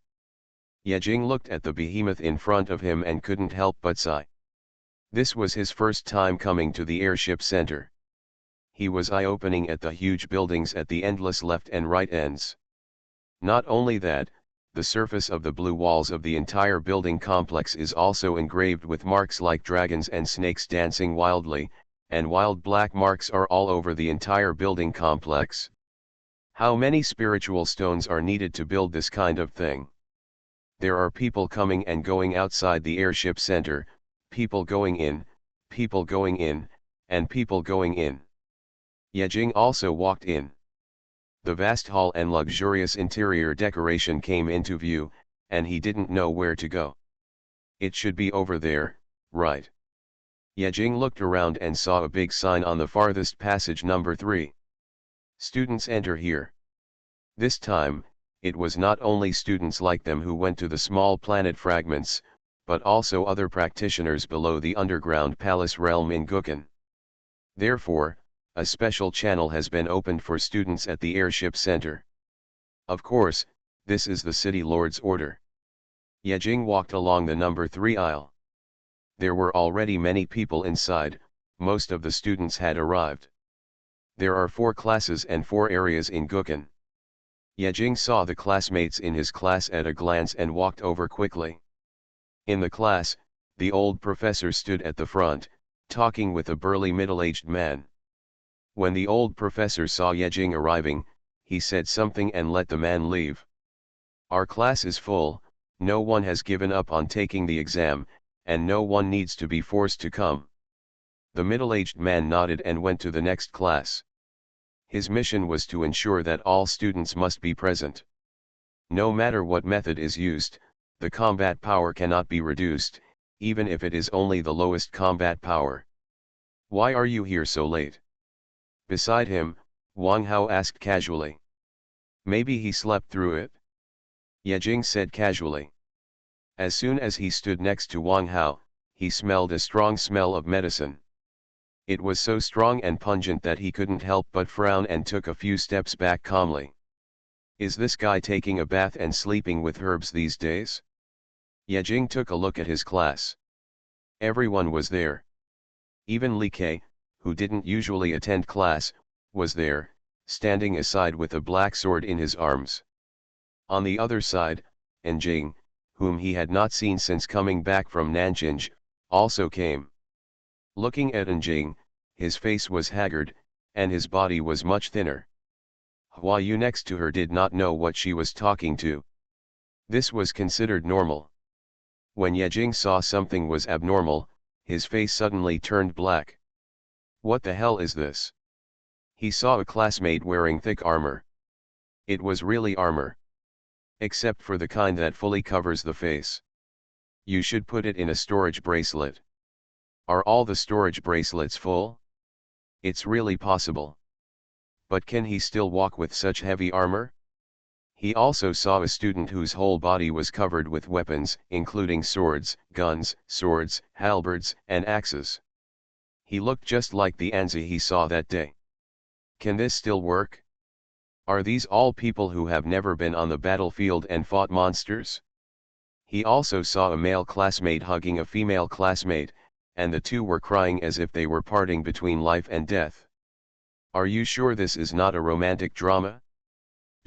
Yejing looked at the behemoth in front of him and couldn't help but sigh. This was his first time coming to the airship center. He was eye-opening at the huge buildings at the endless left and right ends. Not only that, the surface of the blue walls of the entire building complex is also engraved with marks like dragons and snakes dancing wildly, and wild black marks are all over the entire building complex. How many spiritual stones are needed to build this kind of thing? There are people coming and going outside the airship center, people going in, and people going in. Yejing also walked in. The vast hall and luxurious interior decoration came into view, and he didn't know where to go. It should be over there, right? Yejing looked around and saw a big sign on the farthest passage number 3. Students enter here. This time, it was not only students like them who went to the small planet fragments, but also other practitioners below the underground palace realm in Gukan. Therefore, a special channel has been opened for students at the airship center. Of course, this is the city lord's order. Yejing walked along the number 3 aisle. There were already many people inside, most of the students had arrived. There are 4 classes and 4 areas in Gukan. Yejing saw the classmates in his class at a glance and walked over quickly. In the class, the old professor stood at the front, talking with a burly middle-aged man. When the old professor saw Yejing arriving, he said something and let the man leave. Our class is full, no one has given up on taking the exam, and no one needs to be forced to come. The middle-aged man nodded and went to the next class. His mission was to ensure that all students must be present. No matter what method is used, the combat power cannot be reduced, even if it is only the lowest combat power. Why are you here so late? Beside him, Wang Hao asked casually. Maybe he slept through it? Ye Jing said casually. As soon as he stood next to Wang Hao, he smelled a strong smell of medicine. It was so strong and pungent that he couldn't help but frown and took a few steps back calmly. Is this guy taking a bath and sleeping with herbs these days? Ye Jing took a look at his class. Everyone was there. Even Li Ke, who didn't usually attend class, was there, standing aside with a black sword in his arms. On the other side, Jing, whom he had not seen since coming back from Nanjing, also came. Looking at Jing, his face was haggard, and his body was much thinner. Hua Yu next to her did not know what she was talking to. This was considered normal. When Ye Jing saw something was abnormal, his face suddenly turned black. What the hell is this? He saw a classmate wearing thick armor. It was really armor. Except for the kind that fully covers the face. You should put it in a storage bracelet. Are all the storage bracelets full? It's really possible. But can he still walk with such heavy armor? He also saw a student whose whole body was covered with weapons, including swords, guns, swords, halberds, and axes. He looked just like the Anzi he saw that day. Can this still work? Are these all people who have never been on the battlefield and fought monsters? He also saw a male classmate hugging a female classmate, and the two were crying as if they were parting between life and death. Are you sure this is not a romantic drama?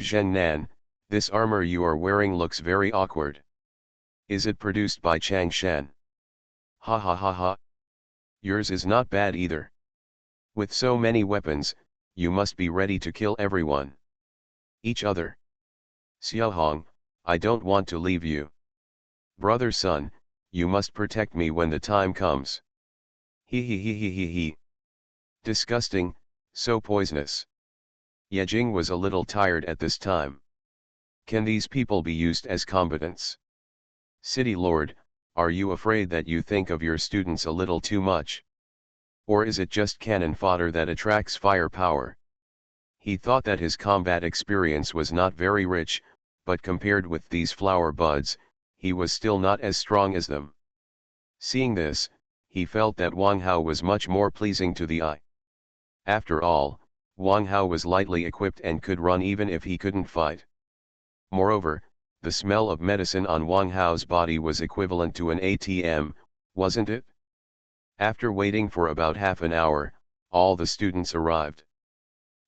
Zhen Nan, this armor you are wearing looks very awkward. Is it produced by Chang Shan? Ha ha ha ha. Yours is not bad either. With so many weapons, you must be ready to kill everyone. Each other. Xiaohong, I don't want to leave you. Brother Sun, you must protect me when the time comes. He. Disgusting, so poisonous. Ye Jing was a little tired at this time. Can these people be used as combatants? City Lord, are you afraid that you think of your students a little too much? Or is it just cannon fodder that attracts firepower? He thought that his combat experience was not very rich, but compared with these flower buds, he was still not as strong as them. Seeing this, he felt that Wang Hao was much more pleasing to the eye. After all, Wang Hao was lightly equipped and could run even if he couldn't fight. Moreover, the smell of medicine on Wang Hao's body was equivalent to an ATM, wasn't it? After waiting for about half an hour, all the students arrived.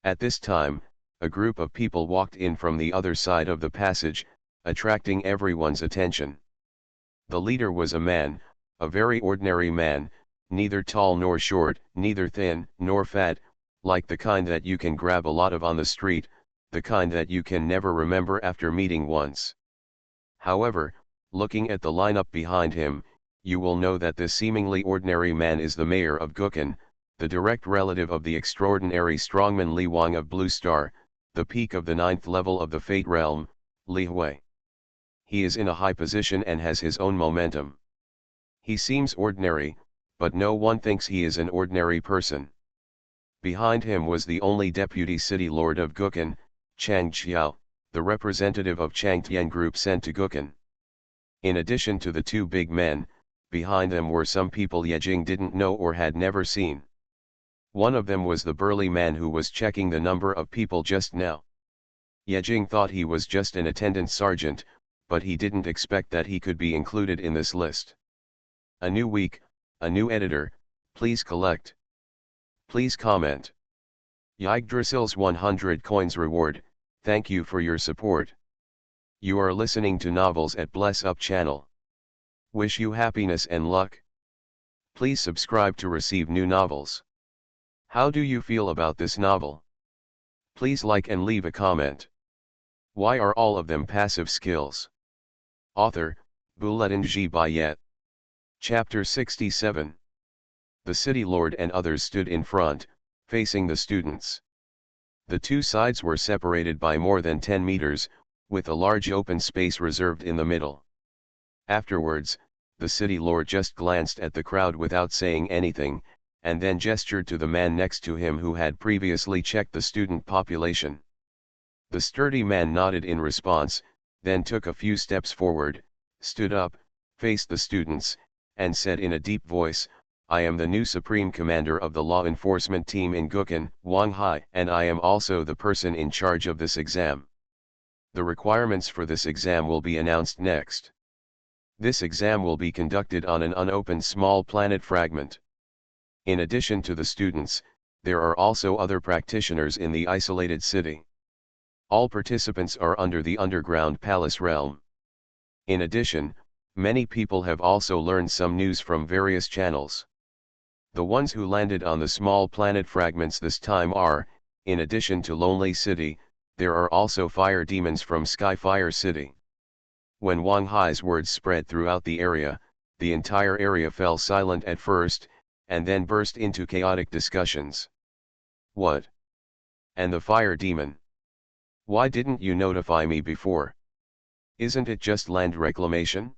At this time, a group of people walked in from the other side of the passage, attracting everyone's attention. The leader was a man, a very ordinary man, neither tall nor short, neither thin nor fat, like the kind that you can grab a lot of on the street, the kind that you can never remember after meeting once. However, looking at the lineup behind him, you will know that this seemingly ordinary man is the mayor of Gukan, the direct relative of the extraordinary strongman Li Wang of Blue Star, the peak of the 9th level of the Fate Realm, Li Hui. He is in a high position and has his own momentum. He seems ordinary, but no one thinks he is an ordinary person. Behind him was the only deputy city lord of Gukan, Chang Xiao, the representative of Changtian group sent to Gukan. In addition to the two big men, behind them were some people Ye Jing didn't know or had never seen. One of them was the burly man who was checking the number of people just now. Ye Jing thought he was just an attendant sergeant, but he didn't expect that he could be included in this list. A new week, a new editor, please collect. Please comment. Yggdrasil's 100 coins reward, thank you for your support. You are listening to Novels at Bless Up channel. Wish you happiness and luck. Please subscribe to receive new novels. How do you feel about this novel? Please like and leave a comment. Why are all of them passive skills? Author, Buletin G. Bayet. Chapter 67. The city lord and others stood in front, facing the students. The two sides were separated by more than 10 meters, with a large open space reserved in the middle. Afterwards, the city lord just glanced at the crowd without saying anything, and then gestured to the man next to him who had previously checked the student population. The sturdy man nodded in response, then took a few steps forward, stood up, faced the students, and said in a deep voice, "I am the new Supreme Commander of the law enforcement team in Gukhan, Wang Hai, and I am also the person in charge of this exam. The requirements for this exam will be announced next. This exam will be conducted on an unopened small planet fragment. In addition to the students, there are also other practitioners in the isolated city. All participants are under the underground palace realm. In addition, many people have also learned some news from various channels. The ones who landed on the small planet fragments this time are, in addition to Lonely City, there are also fire demons from Skyfire City." When Wang Hai's words spread throughout the area, the entire area fell silent at first, and then burst into chaotic discussions. "What? And the fire demon? Why didn't you notify me before? Isn't it just land reclamation?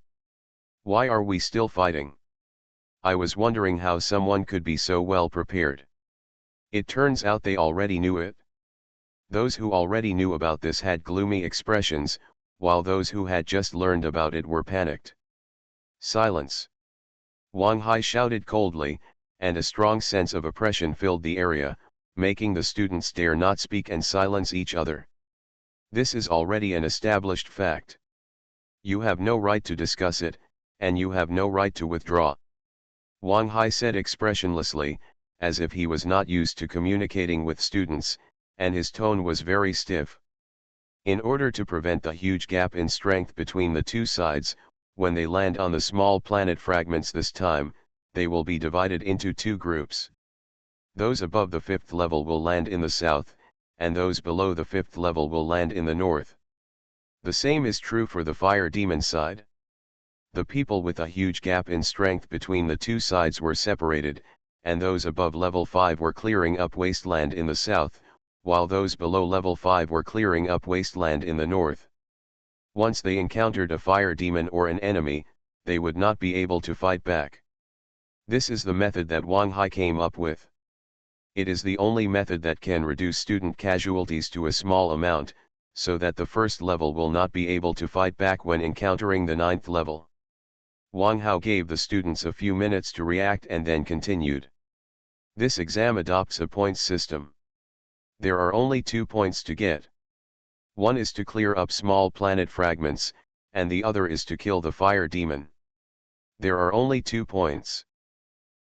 Why are we still fighting? I was wondering how someone could be so well prepared. It turns out they already knew it." Those who already knew about this had gloomy expressions, while those who had just learned about it were panicked. "Silence!" Wang Hai shouted coldly, and a strong sense of oppression filled the area, making the students dare not speak and silence each other. "This is already an established fact. You have no right to discuss it, and you have no right to withdraw." Wang Hai said expressionlessly, as if he was not used to communicating with students, and his tone was very stiff. In order to prevent the huge gap in strength between the two sides, when they land on the small planet fragments this time, they will be divided into two groups. Those above the 5th level will land in the south, and those below the 5th level will land in the north. The same is true for the fire demon side. The people with a huge gap in strength between the two sides were separated, and those above level 5 were clearing up wasteland in the south, while those below level 5 were clearing up wasteland in the north. Once they encountered a fire demon or an enemy, they would not be able to fight back. This is the method that Wang Hai came up with. It is the only method that can reduce student casualties to a small amount, so that the first level will not be able to fight back when encountering the 9th level. Wang Hao gave the students a few minutes to react and then continued. This exam adopts a points system. There are only 2 points to get. One is to clear up small planet fragments, and the other is to kill the fire demon. There are only 2 points.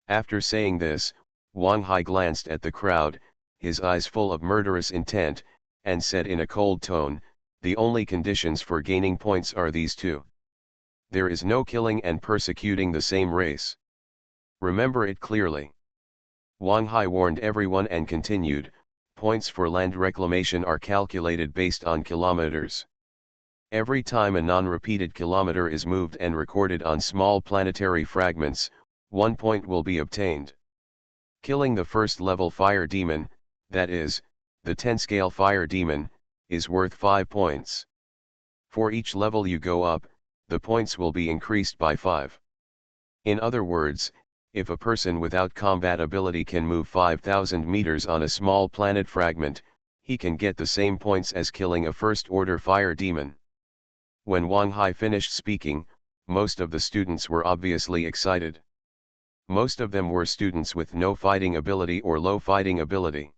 After saying this, Wang Hai glanced at the crowd, his eyes full of murderous intent, and said in a cold tone, "The only conditions for gaining points are these two. There is no killing and persecuting the same race. Remember it clearly." Wang Hai warned everyone and continued, "Points for land reclamation are calculated based on kilometers. Every time a non-repeated kilometer is moved and recorded on small planetary fragments, 1 point will be obtained. Killing the first level fire demon, that is, the 10-scale fire demon, is worth 5 points. For each level you go up, the points will be increased by 5. In other words, if a person without combat ability can move 5,000 meters on a small planet fragment, he can get the same points as killing a first-order fire demon." When Wang Hai finished speaking, most of the students were obviously excited. Most of them were students with no fighting ability or low fighting ability.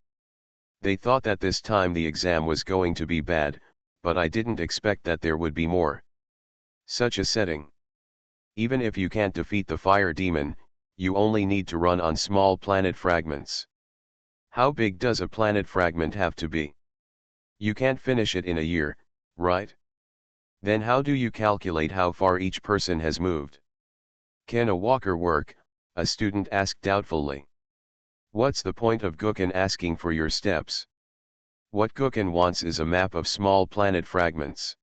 They thought that this time the exam was going to be bad, but I didn't expect that there would be more. Such a setting. Even if you can't defeat the fire demon, you only need to run on small planet fragments. How big does a planet fragment have to be? You can't finish it in a year, right? Then how do you calculate how far each person has moved? Can a walker work? A student asked doubtfully. What's the point of Gukhan asking for your steps? What Gukhan wants is a map of small planet fragments.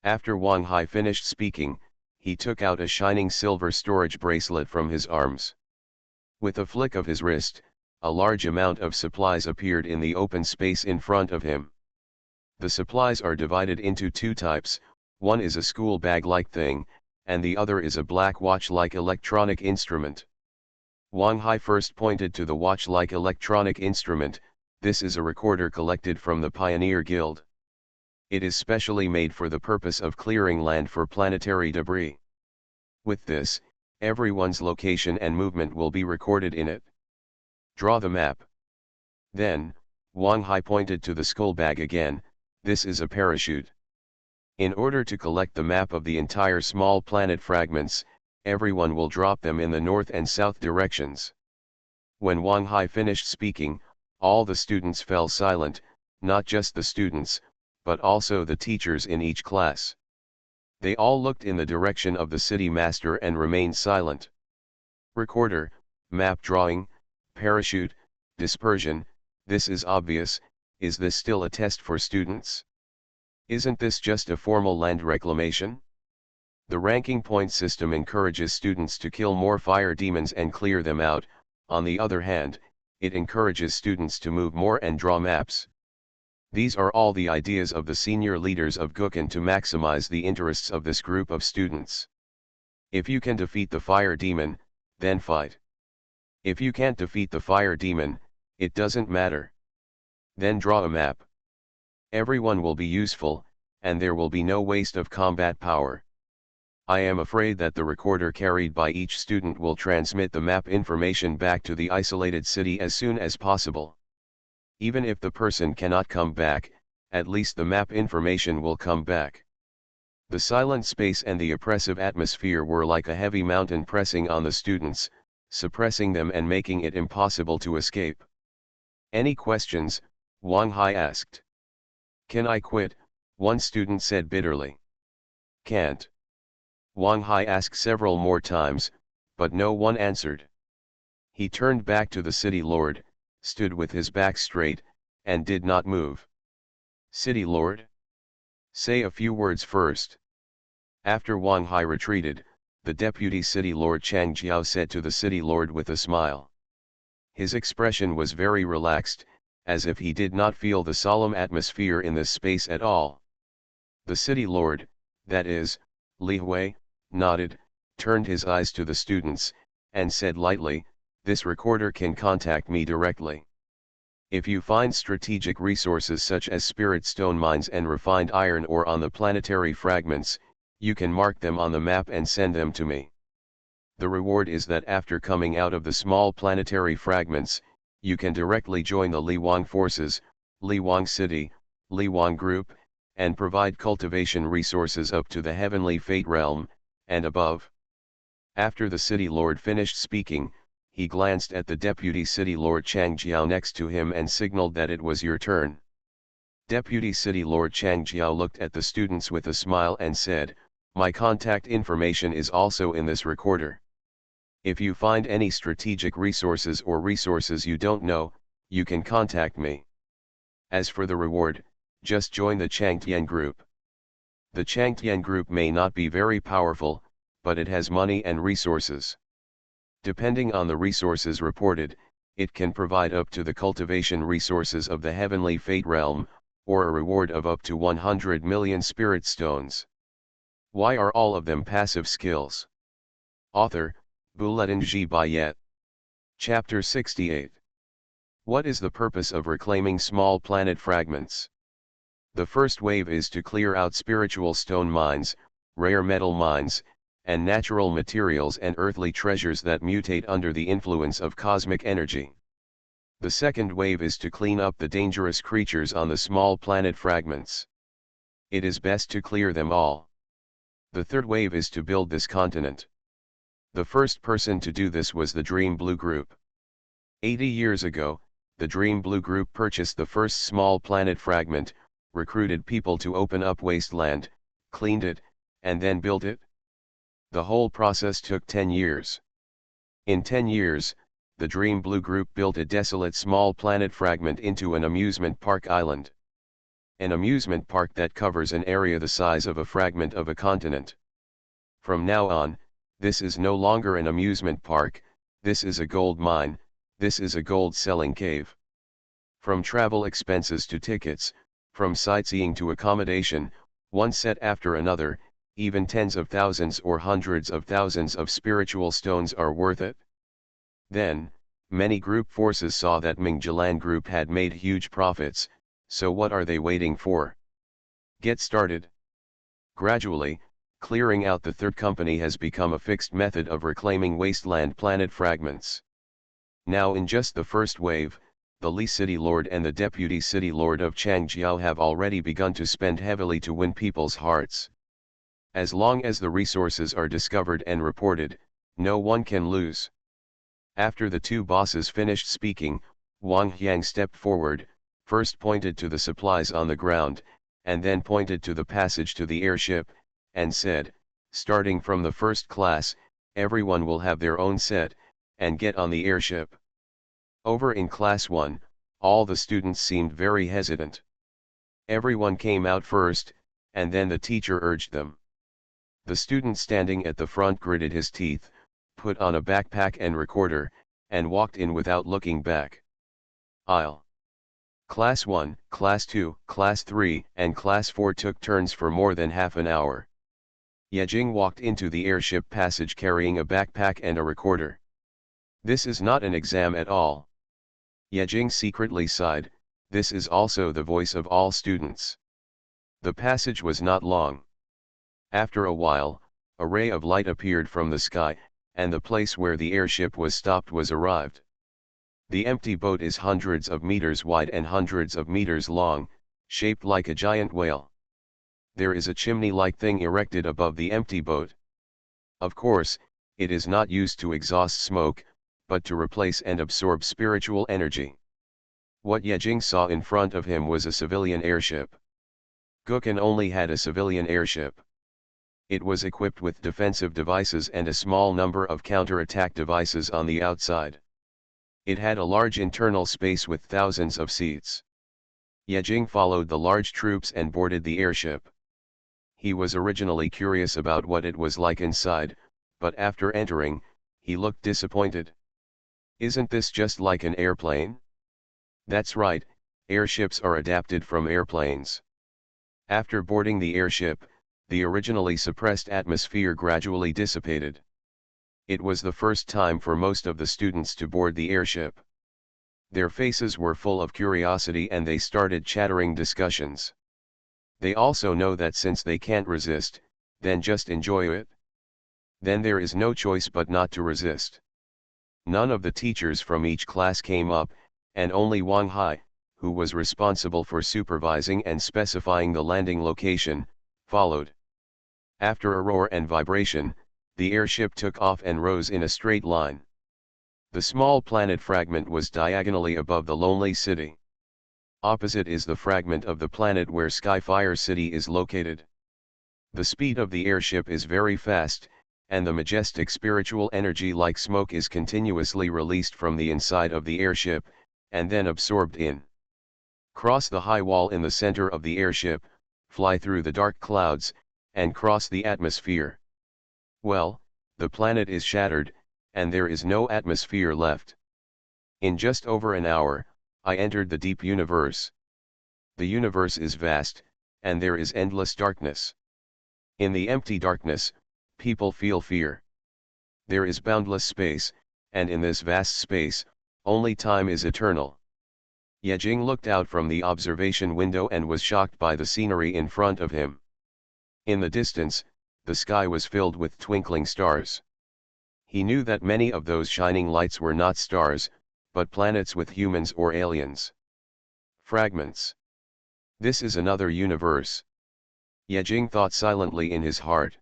After Wang Hai finished speaking, he took out a shining silver storage bracelet from his arms. With a flick of his wrist, a large amount of supplies appeared in the open space in front of him. The supplies are divided into 2 types, one is a school bag-like thing, and the other is a black watch-like electronic instrument. Wang Hai first pointed to the watch-like electronic instrument. This is a recorder collected from the Pioneer Guild. It is specially made for the purpose of clearing land for planetary debris. With this, everyone's location and movement will be recorded in it. Draw the map. Then, Wang Hai pointed to the skull bag again. This is a parachute. In order to collect the map of the entire small planet fragments, everyone will drop them in the north and south directions. When Wang Hai finished speaking, all the students fell silent, not just the students, but also the teachers in each class. They all looked in the direction of the city master and remained silent. Recorder, map drawing, parachute, dispersion, this is obvious. Is this still a test for students? Isn't this just a formal land reclamation? The ranking point system encourages students to kill more fire demons and clear them out. On the other hand, it encourages students to move more and draw maps. These are all the ideas of the senior leaders of Gukhan to maximize the interests of this group of students. If you can defeat the fire demon, then fight. If you can't defeat the fire demon, it doesn't matter. Then draw a map. Everyone will be useful, and there will be no waste of combat power. I am afraid that the recorder carried by each student will transmit the map information back to the isolated city as soon as possible. Even if the person cannot come back, at least the map information will come back. The silent space and the oppressive atmosphere were like a heavy mountain pressing on the students, suppressing them and making it impossible to escape. Any questions? Wang Hai asked. Can I quit? One student said bitterly. Can't. Wang Hai asked several more times, but no one answered. He turned back to the city lord, stood with his back straight, and did not move. City lord? Say a few words first. After Wang Hai retreated, the deputy city lord Chang Jiao said to the city lord with a smile. His expression was very relaxed, as if he did not feel the solemn atmosphere in this space at all. The city lord, that is, Li Hui, nodded, turned his eyes to the students, and said lightly, "This recorder can contact me directly. If you find strategic resources such as spirit stone mines and refined iron ore on the planetary fragments, you can mark them on the map and send them to me. The reward is that after coming out of the small planetary fragments, you can directly join the Li Wang forces, Li Wang City, Li Wang Group, and provide cultivation resources up to the heavenly fate realm, and above." After the city lord finished speaking, he glanced at the deputy city lord Chang Jiao next to him and signaled that it was your turn. Deputy city lord Chang Jiao looked at the students with a smile and said, "My contact information is also in this recorder. If you find any strategic resources or resources you don't know, you can contact me. As for the reward, just join the Changtian group. The Changtian group may not be very powerful, but it has money and resources. Depending on the resources reported, it can provide up to the cultivation resources of the heavenly fate realm, or a reward of up to 100 million spirit stones. Why are all of them passive skills?" Author, Bulletin G. Bayet. Chapter 68. What is the purpose of reclaiming small planet fragments? The first wave is to clear out spiritual stone mines, rare metal mines, and natural materials and earthly treasures that mutate under the influence of cosmic energy. The second wave is to clean up the dangerous creatures on the small planet fragments. It is best to clear them all. The third wave is to build this continent. The first person to do this was the Dream Blue Group. 80 years ago, the Dream Blue Group purchased the first small planet fragment, recruited people to open up wasteland, cleaned it, and then built it. The whole process took 10 years. In 10 years, the Dream Blue Group built a desolate small planet fragment into an amusement park island. An amusement park that covers an area the size of a fragment of a continent. From now on, this is no longer an amusement park, this is a gold mine, this is a gold selling cave. From travel expenses to tickets, from sightseeing to accommodation, one set after another, even tens of thousands or hundreds of thousands of spiritual stones are worth it. Then, many group forces saw that Mingjilan group had made huge profits, so what are they waiting for? Get started. Gradually, clearing out the third company has become a fixed method of reclaiming wasteland planet fragments. Now in just the first wave, the Li City Lord and the Deputy City Lord of Changjiao have already begun to spend heavily to win people's hearts. As long as the resources are discovered and reported, no one can lose. After the two bosses finished speaking, Wang Yang stepped forward, first pointed to the supplies on the ground, and then pointed to the passage to the airship, and said, starting from the first class, everyone will have their own set, and get on the airship. Over in class 1, all the students seemed very hesitant. Everyone came out first, and then the teacher urged them. The student standing at the front gritted his teeth, put on a backpack and recorder, and walked in without looking back. Aisle. Class 1, Class 2, Class 3, and Class 4 took turns for more than half an hour. Yejing walked into the airship passage carrying a backpack and a recorder. This is not an exam at all. Yejing secretly sighed, this is also the voice of all students. The passage was not long. After a while, a ray of light appeared from the sky, and the place where the airship was stopped was arrived. The empty boat is hundreds of meters wide and hundreds of meters long, shaped like a giant whale. There is a chimney-like thing erected above the empty boat. Of course, it is not used to exhaust smoke, but to replace and absorb spiritual energy. What Yejing saw in front of him was a civilian airship. Gukhan only had a civilian airship. It was equipped with defensive devices and a small number of counter-attack devices on the outside. It had a large internal space with thousands of seats. Yejing followed the large troops and boarded the airship. He was originally curious about what it was like inside, but after entering, he looked disappointed. Isn't this just like an airplane? That's right, airships are adapted from airplanes. After boarding the airship, the originally suppressed atmosphere gradually dissipated. It was the first time for most of the students to board the airship. Their faces were full of curiosity and they started chattering discussions. They also know that since they can't resist, then just enjoy it. Then there is no choice but not to resist. None of the teachers from each class came up, and only Wang Hai, who was responsible for supervising and specifying the landing location, followed. After a roar and vibration, the airship took off and rose in a straight line. The small planet fragment was diagonally above the lonely city. Opposite is the fragment of the planet where Skyfire City is located. The speed of the airship is very fast, and the majestic spiritual energy like smoke is continuously released from the inside of the airship, and then absorbed in. Cross the high wall in the center of the airship, fly through the dark clouds, and cross the atmosphere. Well, the planet is shattered, and there is no atmosphere left. In just over an hour, I entered the deep universe. The universe is vast, and there is endless darkness. In the empty darkness, people feel fear. There is boundless space, and in this vast space, only time is eternal. Yejing looked out from the observation window and was shocked by the scenery in front of him. In the distance, the sky was filled with twinkling stars. He knew that many of those shining lights were not stars, but planets with humans or aliens. Fragments. This is another universe. Yejing thought silently in his heart.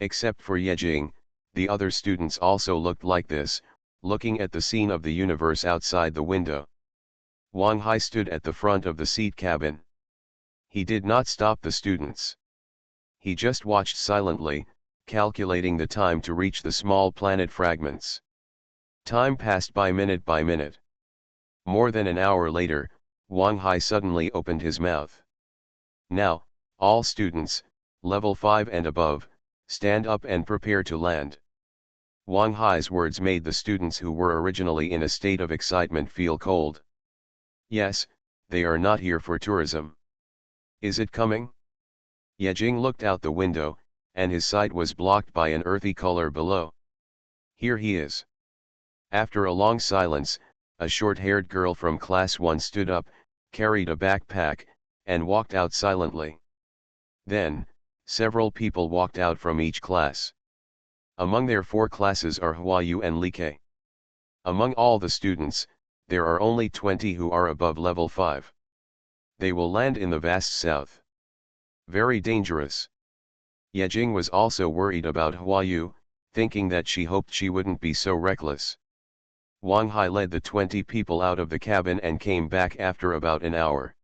Except for Yejing, the other students also looked like this, looking at the scene of the universe outside the window. Wang Hai stood at the front of the seat cabin. He did not stop the students. He just watched silently, calculating the time to reach the small planet fragments. Time passed by minute by minute. More than an hour later, Wang Hai suddenly opened his mouth. Now, all students, level 5 and above, stand up and prepare to land. Wang Hai's words made the students who were originally in a state of excitement feel cold. Yes, they are not here for tourism. Is it coming? Yejing looked out the window, and his sight was blocked by an earthy color below. Here he is. After a long silence, a short-haired girl from class 1 stood up, carried a backpack, and walked out silently. Then, several people walked out from each class. Among their 4 classes are Huayu and Like. Among all the students, there are only 20 who are above level 5. They will land in the vast south. Very dangerous. Yejing was also worried about Huayu, thinking that she hoped she wouldn't be so reckless. Wang Hai led the 20 people out of the cabin and came back after about an hour.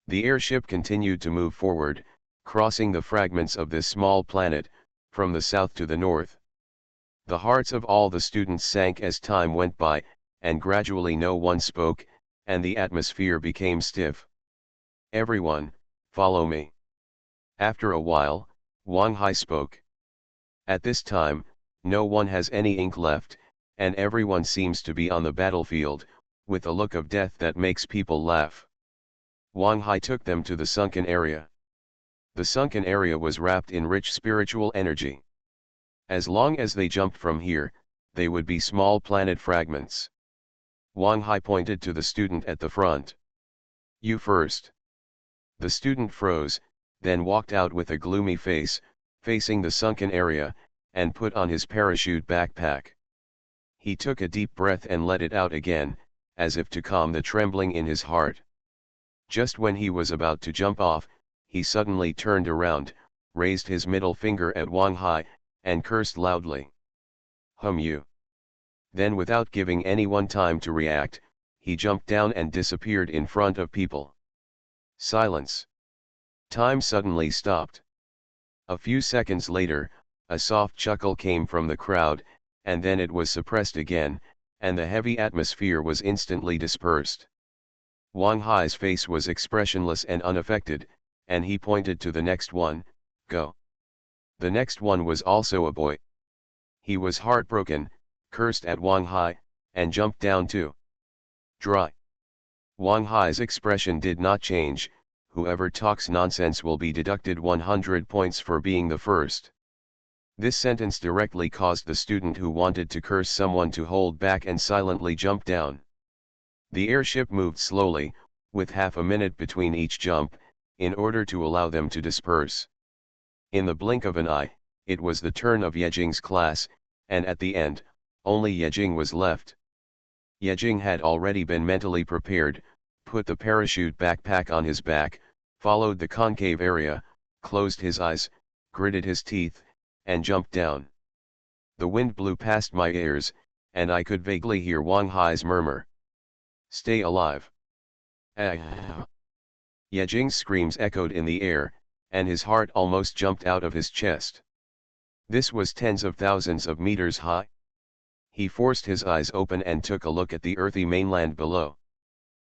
The airship continued to move forward, crossing the fragments of this small planet, from the south to the north. The hearts of all the students sank as time went by, and gradually no one spoke, and the atmosphere became stiff. "Everyone, follow me." After a while, Wang Hai spoke. "At this time, no one has any ink left, and everyone seems to be on the battlefield, with a look of death that makes people laugh." Wang Hai took them to the sunken area. The sunken area was wrapped in rich spiritual energy. As long as they jumped from here, they would be small planet fragments. Wang Hai pointed to the student at the front. "You first." The student froze, then walked out with a gloomy face, facing the sunken area, and put on his parachute backpack. He took a deep breath and let it out again, as if to calm the trembling in his heart. Just when he was about to jump off, he suddenly turned around, raised his middle finger at Wang Hai, and cursed loudly. You." Then, without giving anyone time to react, he jumped down and disappeared in front of people. Silence. Time suddenly stopped. A few seconds later, a soft chuckle came from the crowd, and then it was suppressed again, and the heavy atmosphere was instantly dispersed. Wang Hai's face was expressionless and unaffected, and he pointed to the next one. "Go." The next one was also a boy. He was heartbroken, cursed at Wang Hai, and jumped down too. Dry. Wang Hai's expression did not change. Whoever talks nonsense will be deducted 100 points for being the first. This sentence directly caused the student who wanted to curse someone to hold back and silently jump down. The airship moved slowly, with half a minute between each jump, in order to allow them to disperse. In the blink of an eye, it was the turn of Yejing's class, and at the end, only Yejing was left. Yejing had already been mentally prepared, put the parachute backpack on his back, followed the concave area, closed his eyes, gritted his teeth, and jumped down. The wind blew past my ears, and I could vaguely hear Wang Hai's murmur. "Stay alive." Ah! Yejing's screams echoed in the air, and his heart almost jumped out of his chest. This was tens of thousands of meters high. He forced his eyes open and took a look at the earthy mainland below.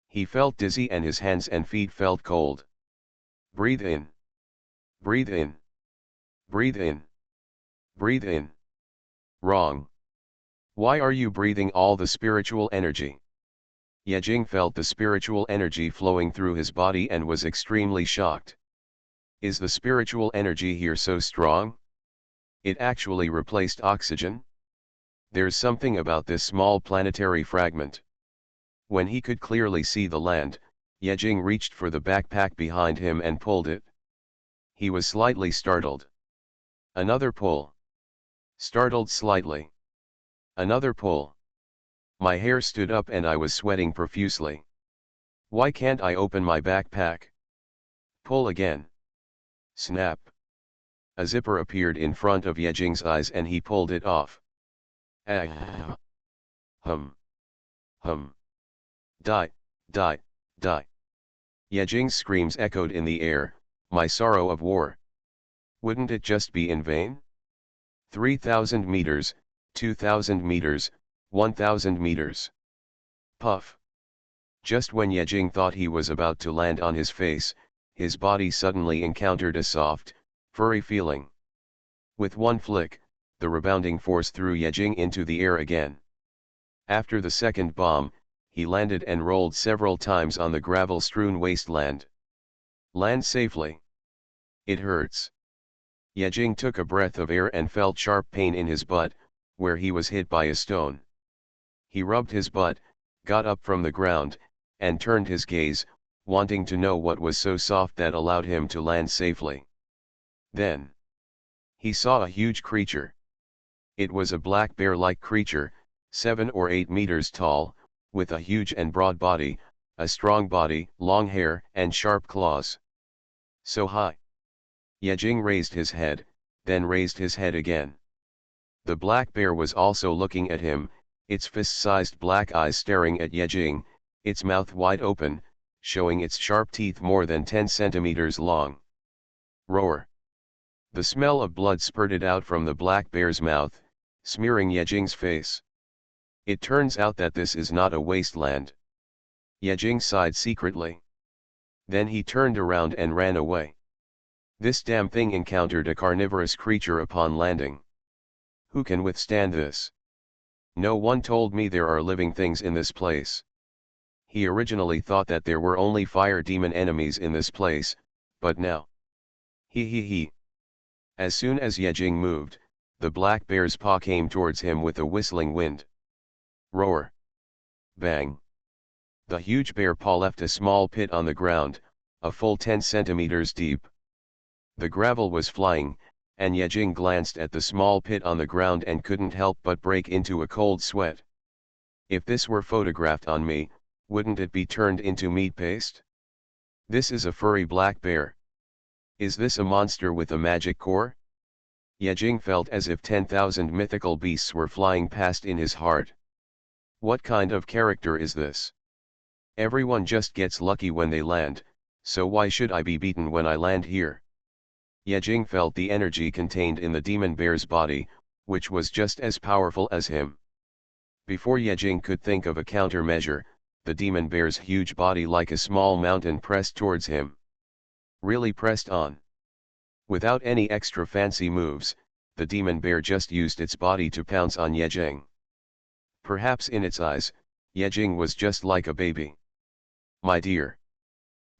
He felt dizzy and his hands and feet felt cold. Breathe in. Breathe in. Breathe in. Breathe in. Wrong. Why are you breathing all the spiritual energy? Yejing felt the spiritual energy flowing through his body and was extremely shocked. Is the spiritual energy here so strong? It actually replaced oxygen? There's something about this small planetary fragment. When he could clearly see the land, Yejing reached for the backpack behind him and pulled it. He was slightly startled. Another pull. Startled slightly. Another pull. My hair stood up and I was sweating profusely. Why can't I open my backpack? Pull again. Snap. A zipper appeared in front of Yejing's eyes and he pulled it off. Ah. Hum. Hum. Die, die, die. Yejing's screams echoed in the air, my sorrow of war. Wouldn't it just be in vain? 3,000 meters, 2,000 meters, 1,000 meters. Puff. Just when Yejing thought he was about to land on his face, his body suddenly encountered a soft, furry feeling. With one flick, the rebounding force threw Yejing into the air again. After the second bomb, he landed and rolled several times on the gravel-strewn wasteland. Land safely. It hurts. Yejing took a breath of air and felt sharp pain in his butt, where he was hit by a stone. He rubbed his butt, got up from the ground, and turned his gaze, wanting to know what was so soft that allowed him to land safely. Then he saw a huge creature. It was a black bear-like creature, 7 or 8 meters tall, with a huge and broad body, a strong body, long hair, and sharp claws. So high. Yejing raised his head, then raised his head again. The black bear was also looking at him, its fist-sized black eyes staring at Yejing, its mouth wide open, showing its sharp teeth more than 10 centimeters long. Roar! The smell of blood spurted out from the black bear's mouth, smearing Yejing's face. It turns out that this is not a wasteland. Yejing sighed secretly. Then he turned around and ran away. This damn thing encountered a carnivorous creature upon landing. Who can withstand this? No one told me there are living things in this place. He originally thought that there were only fire demon enemies in this place, but now. He. As soon as Yejing moved, the black bear's paw came towards him with a whistling wind. Roar! Bang! The huge bear paw left a small pit on the ground, a full 10 centimeters deep. The gravel was flying, and Yejing glanced at the small pit on the ground and couldn't help but break into a cold sweat. If this were photographed on me, wouldn't it be turned into meat paste? This is a furry black bear. Is this a monster with a magic core? Yejing felt as if 10,000 mythical beasts were flying past in his heart. What kind of character is this? Everyone just gets lucky when they land, so why should I be beaten when I land here? Yejing felt the energy contained in the demon bear's body, which was just as powerful as him. Before Yejing could think of a countermeasure, the demon bear's huge body like a small mountain pressed towards him. Really pressed on. Without any extra fancy moves, the demon bear just used its body to pounce on Yejing. Perhaps in its eyes, Yejing was just like a baby. My dear.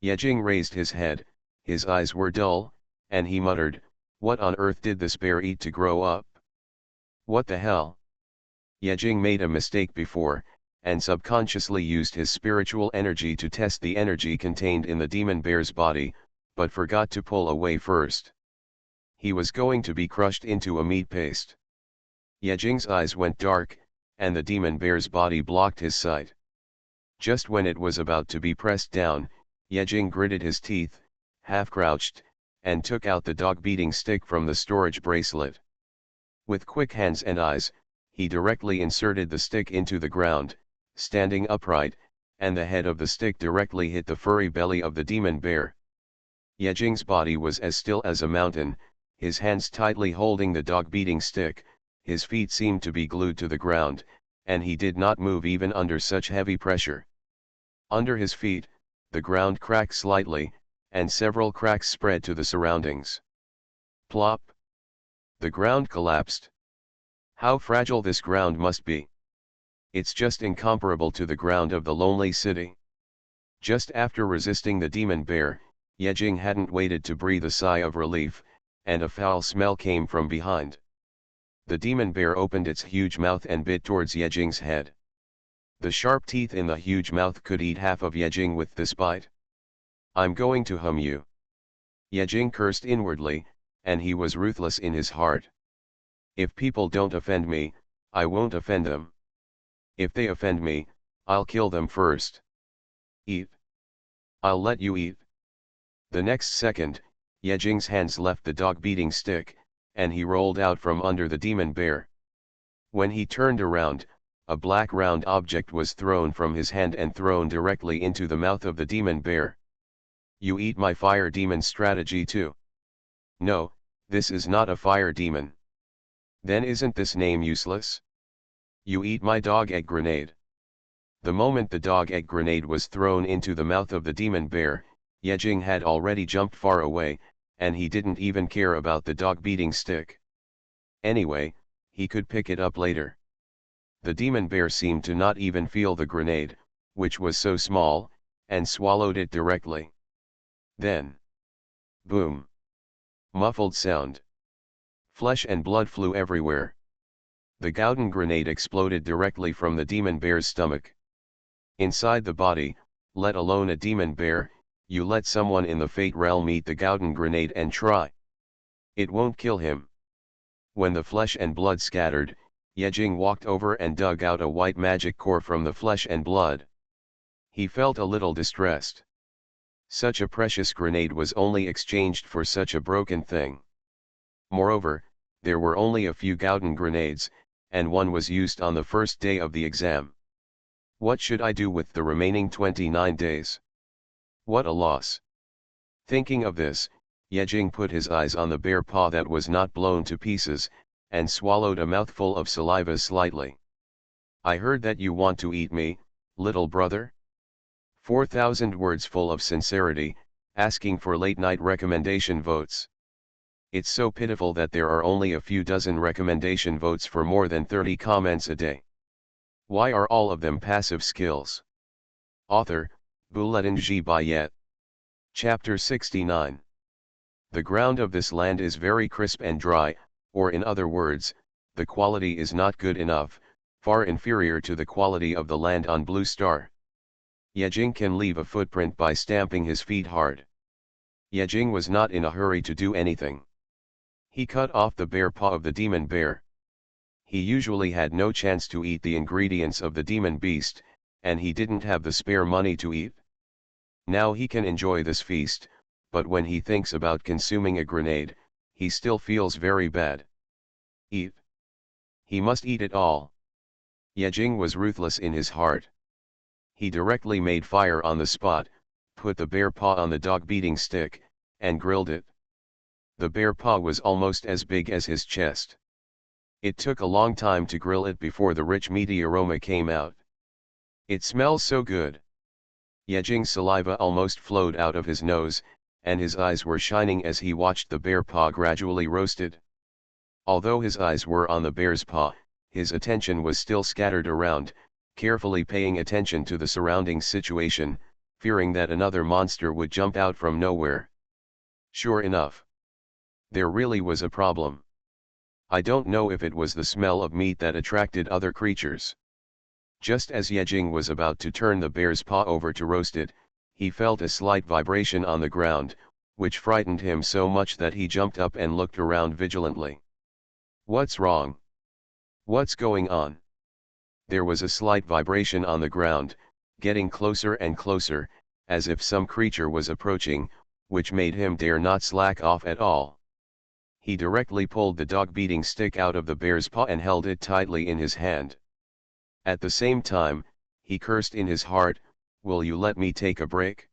Yejing raised his head, his eyes were dull, and he muttered, what on earth did this bear eat to grow up? What the hell? Yejing made a mistake before, and subconsciously used his spiritual energy to test the energy contained in the demon bear's body, but forgot to pull away first. He was going to be crushed into a meat paste. Yejing's eyes went dark, and the demon bear's body blocked his sight. Just when it was about to be pressed down, Yejing gritted his teeth, half-crouched, and took out the dog-beating stick from the storage bracelet. With quick hands and eyes, he directly inserted the stick into the ground, standing upright, and the head of the stick directly hit the furry belly of the demon bear. Yejing's body was as still as a mountain, his hands tightly holding the dog-beating stick, his feet seemed to be glued to the ground, and he did not move even under such heavy pressure. Under his feet, the ground cracked slightly, and several cracks spread to the surroundings. Plop! The ground collapsed. How fragile this ground must be. It's just incomparable to the ground of the lonely city. Just after resisting the demon bear, Yejing hadn't waited to breathe a sigh of relief, and a foul smell came from behind. The demon bear opened its huge mouth and bit towards Yejing's head. The sharp teeth in the huge mouth could eat half of Yejing with this bite. I'm going to hum you. Yejing cursed inwardly, and he was ruthless in his heart. If people don't offend me, I won't offend them. If they offend me, I'll kill them first. Eat. I'll let you eat. The next second, Yejing's hands left the dog-beating stick, and he rolled out from under the demon bear. When he turned around, a black round object was thrown from his hand and thrown directly into the mouth of the demon bear. You eat my fire demon strategy too. No, this is not a fire demon. Then isn't this name useless? You eat my dog egg grenade. The moment the dog egg grenade was thrown into the mouth of the demon bear, Yejing had already jumped far away, and he didn't even care about the dog-beating stick. Anyway, he could pick it up later. The demon bear seemed to not even feel the grenade, which was so small, and swallowed it directly. Then, boom! Muffled sound. Flesh and blood flew everywhere. The Gowden grenade exploded directly from the demon bear's stomach. Inside the body, let alone a demon bear, you let someone in the Fate realm eat the Gowden grenade and try. It won't kill him. When the flesh and blood scattered, Yejing walked over and dug out a white magic core from the flesh and blood. He felt a little distressed. Such a precious grenade was only exchanged for such a broken thing. Moreover, there were only a few Gowden grenades, and one was used on the first day of the exam. What should I do with the remaining 29 days? What a loss. Thinking of this, Yejing put his eyes on the bear paw that was not blown to pieces, and swallowed a mouthful of saliva slightly. I heard that you want to eat me, little brother? 4,000 words full of sincerity, asking for late-night recommendation votes. It's so pitiful that there are only a few dozen recommendation votes for more than 30 comments a day. Why are all of them passive skills? Author, Bulletin G. Bayet. Chapter 69. The ground of this land is very crisp and dry, or in other words, the quality is not good enough, far inferior to the quality of the land on Blue Star. Yejing can leave a footprint by stamping his feet hard. Yejing was not in a hurry to do anything. He cut off the bear paw of the demon bear. He usually had no chance to eat the ingredients of the demon beast, and he didn't have the spare money to eat. Now he can enjoy this feast, but when he thinks about consuming a grenade, he still feels very bad. Eat. He must eat it all. Yejing was ruthless in his heart. He directly made fire on the spot, put the bear paw on the dog beating stick, and grilled it. The bear paw was almost as big as his chest. It took a long time to grill it before the rich meaty aroma came out. It smells so good. Yejing's saliva almost flowed out of his nose, and his eyes were shining as he watched the bear paw gradually roasted. Although his eyes were on the bear's paw, his attention was still scattered around, carefully paying attention to the surrounding situation, fearing that another monster would jump out from nowhere. Sure enough, there really was a problem. I don't know if it was the smell of meat that attracted other creatures. Just as Yejing was about to turn the bear's paw over to roast it, he felt a slight vibration on the ground, which frightened him so much that he jumped up and looked around vigilantly. What's wrong? What's going on? There was a slight vibration on the ground, getting closer and closer, as if some creature was approaching, which made him dare not slack off at all. He directly pulled the dog beating stick out of the bear's paw and held it tightly in his hand. At the same time, he cursed in his heart, "Will you let me take a break?"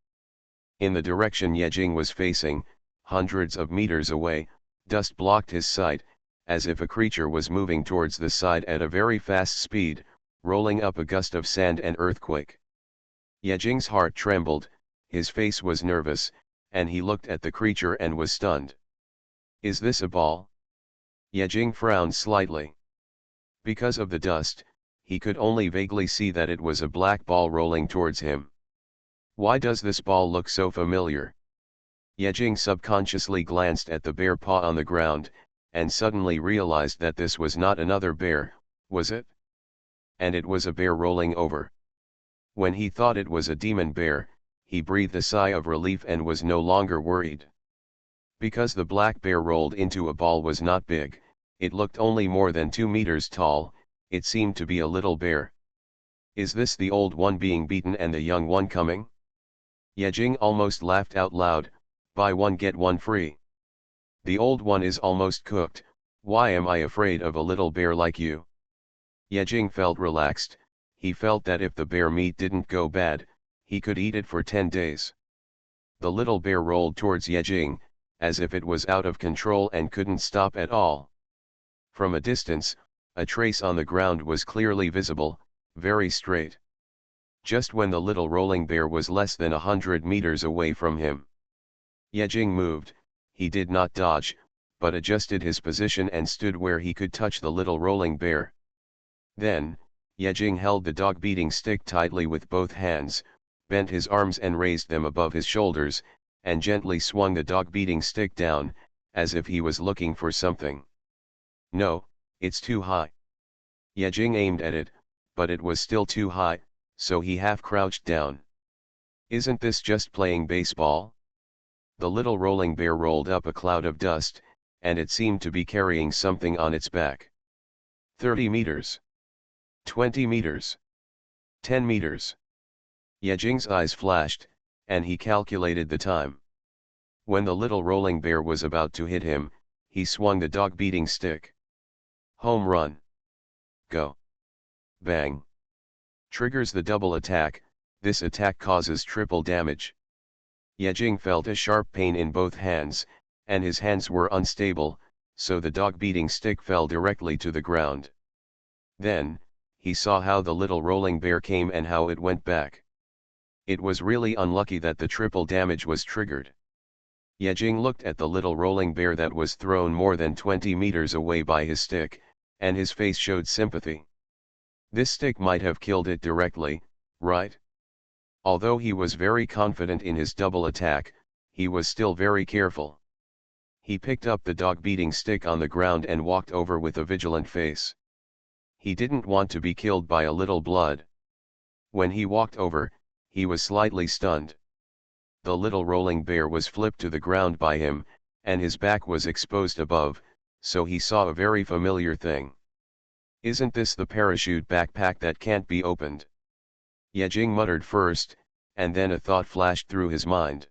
In the direction Yejing was facing, hundreds of meters away, dust blocked his sight, as if a creature was moving towards the side at a very fast speed, rolling up a gust of sand and earthquake. Yejing's heart trembled, his face was nervous, and he looked at the creature and was stunned. Is this a ball? Yejing frowned slightly. Because of the dust, he could only vaguely see that it was a black ball rolling towards him. Why does this ball look so familiar? Yejing subconsciously glanced at the bear paw on the ground, and suddenly realized that this was not another bear, was it? And it was a bear rolling over. When he thought it was a demon bear, he breathed a sigh of relief and was no longer worried. Because the black bear rolled into a ball was not big, it looked only more than 2 meters tall, it seemed to be a little bear. Is this the old one being beaten and the young one coming? Yejing almost laughed out loud, buy one get one free. The old one is almost cooked, why am I afraid of a little bear like you? Yejing felt relaxed, he felt that if the bear meat didn't go bad, he could eat it for 10 days. The little bear rolled towards Yejing, as if it was out of control and couldn't stop at all. From a distance, a trace on the ground was clearly visible, very straight. Just when the little rolling bear was less than 100 meters away from him. Yejing moved, he did not dodge, but adjusted his position and stood where he could touch the little rolling bear. Then, Yejing held the dog beating stick tightly with both hands, bent his arms and raised them above his shoulders, and gently swung the dog beating stick down, as if he was looking for something. No, it's too high. Yejing aimed at it, but it was still too high, so he half crouched down. Isn't this just playing baseball? The little rolling bear rolled up a cloud of dust, and it seemed to be carrying something on its back. 30 meters. 20 meters. 10 meters. Yejing's eyes flashed, and he calculated the time. When the little rolling bear was about to hit him, he swung the dog-beating stick. Home run. Go. Bang. Triggers the double attack. This attack causes triple damage. Yejing felt a sharp pain in both hands, and his hands were unstable, so the dog-beating stick fell directly to the ground. Then, he saw how the little rolling bear came and how it went back. It was really unlucky that the triple damage was triggered. Yejing looked at the little rolling bear that was thrown more than 20 meters away by his stick, and his face showed sympathy. This stick might have killed it directly, right? Although he was very confident in his double attack, he was still very careful. He picked up the dog-beating stick on the ground and walked over with a vigilant face. He didn't want to be killed by a little blood. When he walked over, he was slightly stunned. The little rolling bear was flipped to the ground by him, and his back was exposed above, so he saw a very familiar thing. Isn't this the parachute backpack that can't be opened? Yejing muttered first, and then a thought flashed through his mind.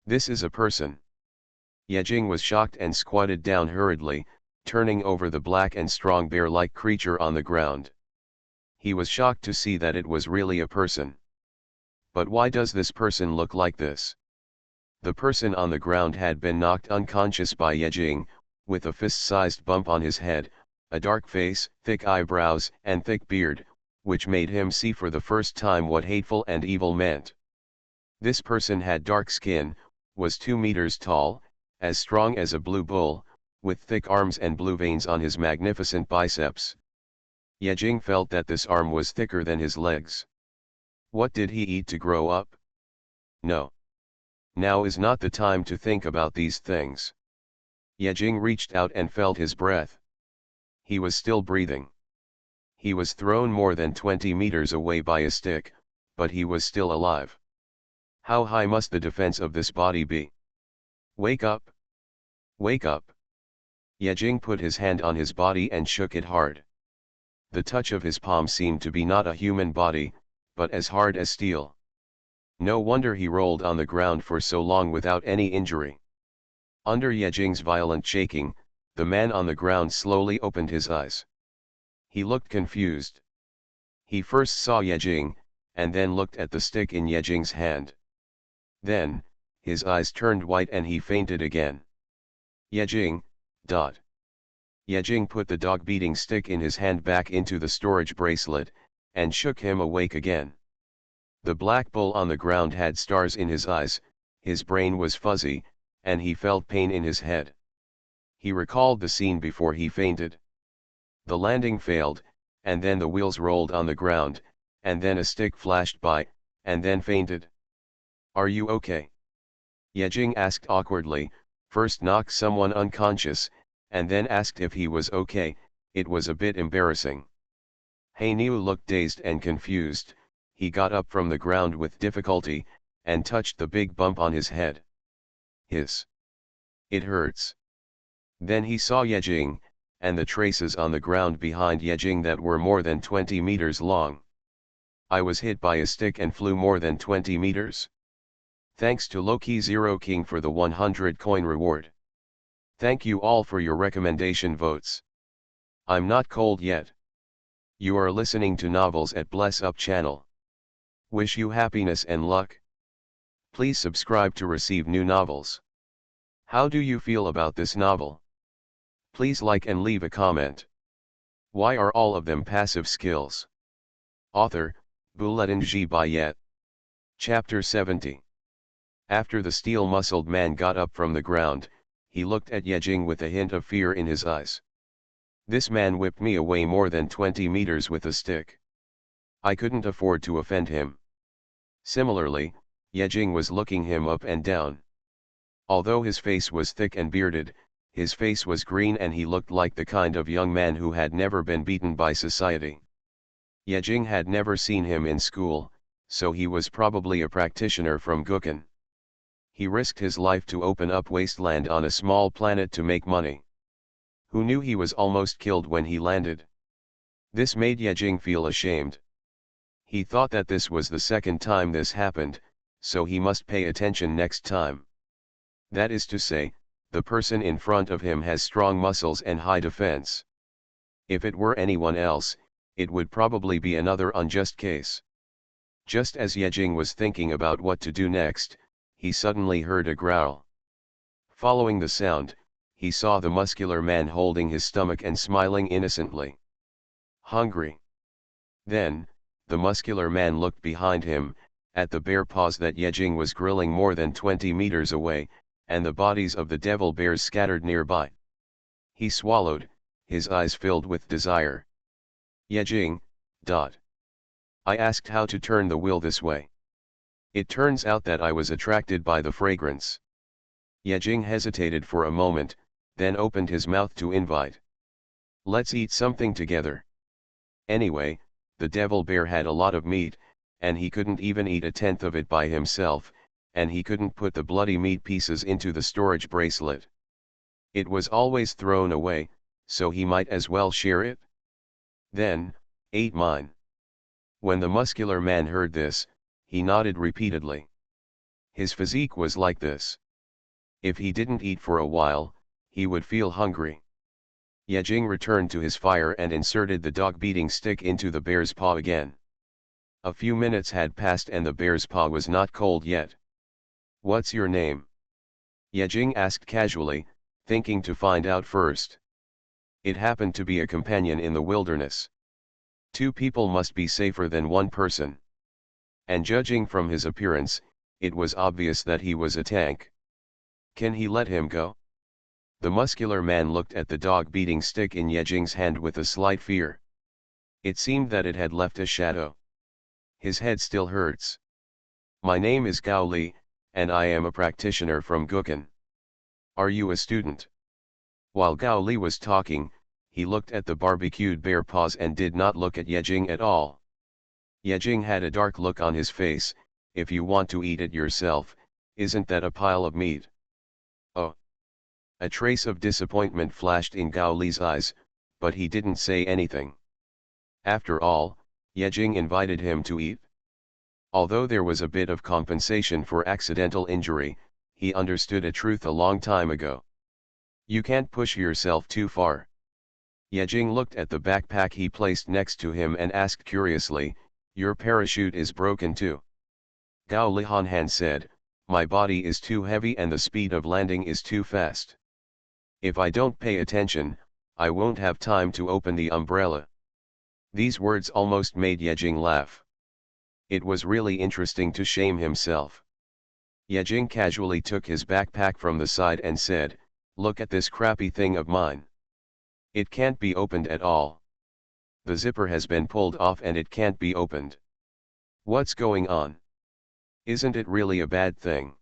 This is a person. Yejing was shocked and squatted down hurriedly, turning over the black and strong bear-like creature on the ground. He was shocked to see that it was really a person. But why does this person look like this? The person on the ground had been knocked unconscious by Yejing, with a fist-sized bump on his head, a dark face, thick eyebrows, and thick beard, which made him see for the first time what hateful and evil meant. This person had dark skin, was 2 meters tall, as strong as a blue bull, with thick arms and blue veins on his magnificent biceps. Yejing felt that this arm was thicker than his legs. What did he eat to grow up? No. Now is not the time to think about these things. Yejing reached out and felt his breath. He was still breathing. He was thrown more than 20 meters away by a stick, but he was still alive. How high must the defense of this body be? Wake up! Wake up! Yejing put his hand on his body and shook it hard. The touch of his palm seemed to be not a human body, but as hard as steel. No wonder he rolled on the ground for so long without any injury. Under Yejing's violent shaking, the man on the ground slowly opened his eyes. He looked confused. He first saw Yejing, and then looked at the stick in Yejing's hand. Then, his eyes turned white and he fainted again. Yejing. Yejing put the dog-beating stick in his hand back into the storage bracelet, and shook him awake again. The black bull on the ground had stars in his eyes, his brain was fuzzy, and he felt pain in his head. He recalled the scene before he fainted. The landing failed, and then the wheels rolled on the ground, and then a stick flashed by, and then fainted. Are you okay? Yejing asked awkwardly, first knocked someone unconscious, and then asked if he was okay. It was a bit embarrassing. Hainiu looked dazed and confused. He got up from the ground with difficulty, and touched the big bump on his head. Hiss. It hurts. Then he saw Yejing, and the traces on the ground behind Yejing that were more than 20 meters long. I was hit by a stick and flew more than 20 meters. Thanks to Loki Zero King for the 100 coin reward. Thank you all for your recommendation votes. I'm not cold yet. You are listening to Novels at Bless Up channel. Wish you happiness and luck. Please subscribe to receive new novels. How do you feel about this novel? Please like and leave a comment. Why are all of them passive skills? Author, Bouletin G. Bayet. Chapter 70. After the steel-muscled man got up from the ground, he looked at Yejing with a hint of fear in his eyes. This man whipped me away more than 20 meters with a stick. I couldn't afford to offend him. Similarly, Yejing was looking him up and down. Although his face was thick and bearded, His face was green and he looked like the kind of young man who had never been beaten by society. Yejing had never seen him in school, so he was probably a practitioner from Gukhan. He risked his life to open up wasteland on a small planet to make money. Who knew he was almost killed when he landed? This made Yejing feel ashamed. He thought that this was the second time this happened, so he must pay attention next time. That is to say, the person in front of him has strong muscles and high defense. If it were anyone else, it would probably be another unjust case. Just as Yejing was thinking about what to do next, he suddenly heard a growl. Following the sound, he saw the muscular man holding his stomach and smiling innocently. Hungry. Then, the muscular man looked behind him, at the bear paws that Yejing was grilling more than 20 meters away, and the bodies of the devil bears scattered nearby. He swallowed, his eyes filled with desire. Yejing, I asked how to turn the wheel this way. It turns out that I was attracted by the fragrance. Yejing hesitated for a moment, then opened his mouth to invite. Let's eat something together. Anyway, the devil bear had a lot of meat, and he couldn't even eat a tenth of it by himself, and he couldn't put the bloody meat pieces into the storage bracelet. It was always thrown away, so he might as well share it. Then, ate mine. When the muscular man heard this, he nodded repeatedly. His physique was like this. If he didn't eat for a while, he would feel hungry. Yejing returned to his fire and inserted the dog-beating stick into the bear's paw again. A few minutes had passed and the bear's paw was not cold yet. What's your name? Yejing asked casually, thinking to find out first. It happened to be a companion in the wilderness. 2 people must be safer than 1 person. And judging from his appearance, it was obvious that he was a tank. Can he let him go? The muscular man looked at the dog-beating stick in Yejing's hand with a slight fear. It seemed that it had left a shadow. His head still hurts. My name is Gao Li, and I am a practitioner from Gukhan. Are you a student? While Gao Li was talking, he looked at the barbecued bear paws and did not look at Yejing at all. Yejing had a dark look on his face. If you want to eat it yourself, isn't that a pile of meat? Oh. A trace of disappointment flashed in Gao Li's eyes, but he didn't say anything. After all, Yejing invited him to eat. Although there was a bit of compensation for accidental injury, he understood a truth a long time ago. You can't push yourself too far. Yejing looked at the backpack he placed next to him and asked curiously, your parachute is broken too? Gao Lihanhan said, my body is too heavy and the speed of landing is too fast. If I don't pay attention, I won't have time to open the umbrella. These words almost made Yejing laugh. It was really interesting to shame himself. Yejing casually took his backpack from the side and said, look at this crappy thing of mine. It can't be opened at all. The zipper has been pulled off and it can't be opened. What's going on? Isn't it really a bad thing?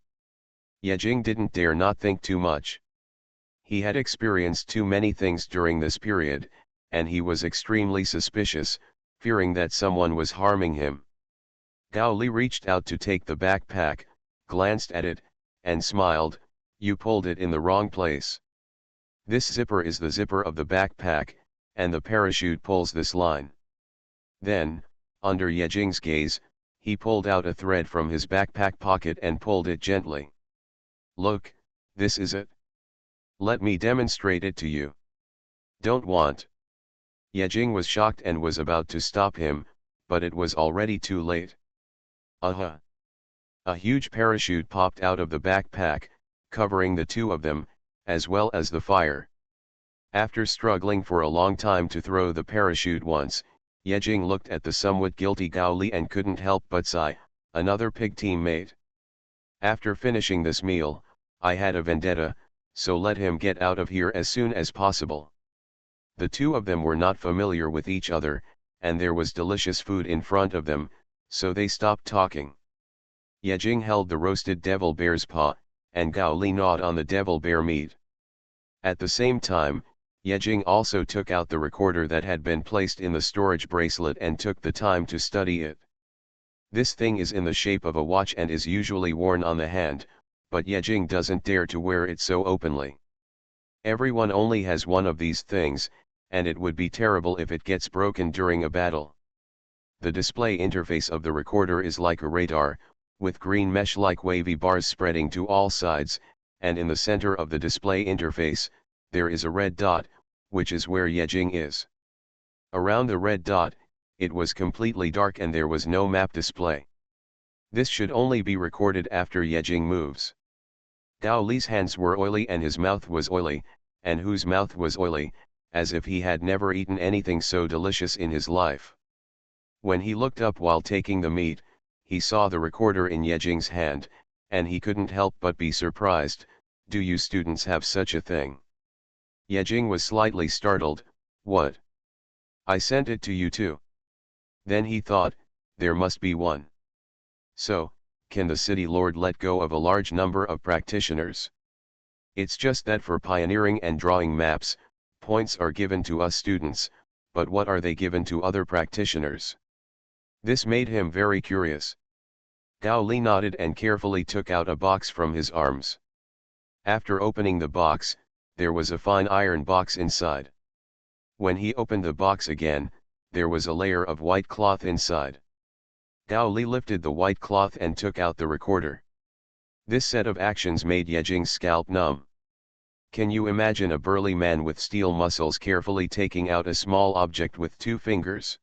Yejing didn't dare not think too much. He had experienced too many things during this period, and he was extremely suspicious, fearing that someone was harming him. Gao Li reached out to take the backpack, glanced at it, and smiled, you pulled it in the wrong place. This zipper is the zipper of the backpack, and the parachute pulls this line. Then, under Yejing's gaze, he pulled out a thread from his backpack pocket and pulled it gently. Look, this is it. Let me demonstrate it to you. Don't want. Yejing was shocked and was about to stop him, but it was already too late. Aha! A huge parachute popped out of the backpack, covering the 2 of them, as well as the fire. After struggling for a long time to throw the parachute once, Yejing looked at the somewhat guilty Gao Li and couldn't help but sigh, another pig teammate. After finishing this meal, I had a vendetta, so let him get out of here as soon as possible. The 2 of them were not familiar with each other, and there was delicious food in front of them, so they stopped talking. Yejing held the roasted devil bear's paw, and Gao Li gnawed on the devil bear meat. At the same time, Yejing also took out the recorder that had been placed in the storage bracelet and took the time to study it. This thing is in the shape of a watch and is usually worn on the hand, but Yejing doesn't dare to wear it so openly. Everyone only has one of these things, and it would be terrible if it gets broken during a battle. The display interface of the recorder is like a radar, with green mesh-like wavy bars spreading to all sides, and in the center of the display interface, there is a red dot, which is where Yejing is. Around the red dot, it was completely dark and there was no map display. This should only be recorded after Yejing moves. Gao Li's hands were oily and his mouth was oily, and whose mouth was oily, as if he had never eaten anything so delicious in his life. When he looked up while taking the meat, he saw the recorder in Yejing's hand, and he couldn't help but be surprised. Do you students have such a thing? Yejing was slightly startled. What? I sent it to you too. Then he thought, there must be one. So, can the city lord let go of a large number of practitioners? It's just that for pioneering and drawing maps, points are given to us students, but what are they given to other practitioners? This made him very curious. Gao Li nodded and carefully took out a box from his arms. After opening the box, there was a fine iron box inside. When he opened the box again, there was a layer of white cloth inside. Gao Li lifted the white cloth and took out the recorder. This set of actions made Yejing's scalp numb. Can you imagine a burly man with steel muscles carefully taking out a small object with 2 fingers?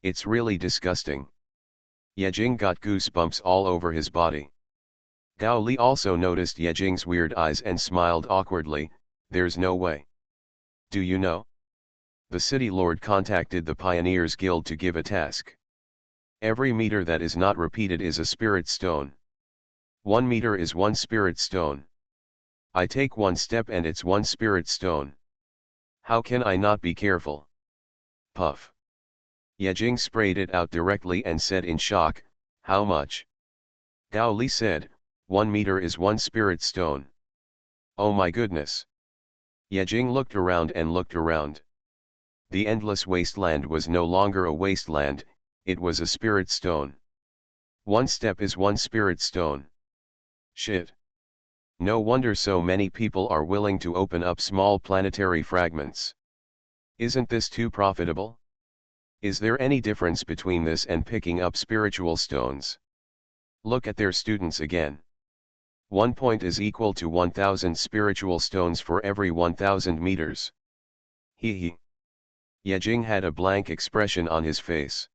It's really disgusting. Yejing got goosebumps all over his body. Gao Li also noticed Yejing's weird eyes and smiled awkwardly. There's no way. Do you know? The city lord contacted the Pioneers Guild to give a task. Every meter that is not repeated is a spirit stone. 1 meter is 1 spirit stone. I take 1 step and it's 1 spirit stone. How can I not be careful? Puff. Yejing sprayed it out directly and said in shock, how much? Gao Li said, 1 meter is 1 spirit stone. Oh my goodness. Yejing looked around and looked around. The endless wasteland was no longer a wasteland, it was a spirit stone. 1 step is 1 spirit stone. Shit. No wonder so many people are willing to open up small planetary fragments. Isn't this too profitable? Is there any difference between this and picking up spiritual stones? Look at their students again. 1 point is equal to 1,000 spiritual stones for every 1,000 meters. Hee hee. Yejing had a blank expression on his face.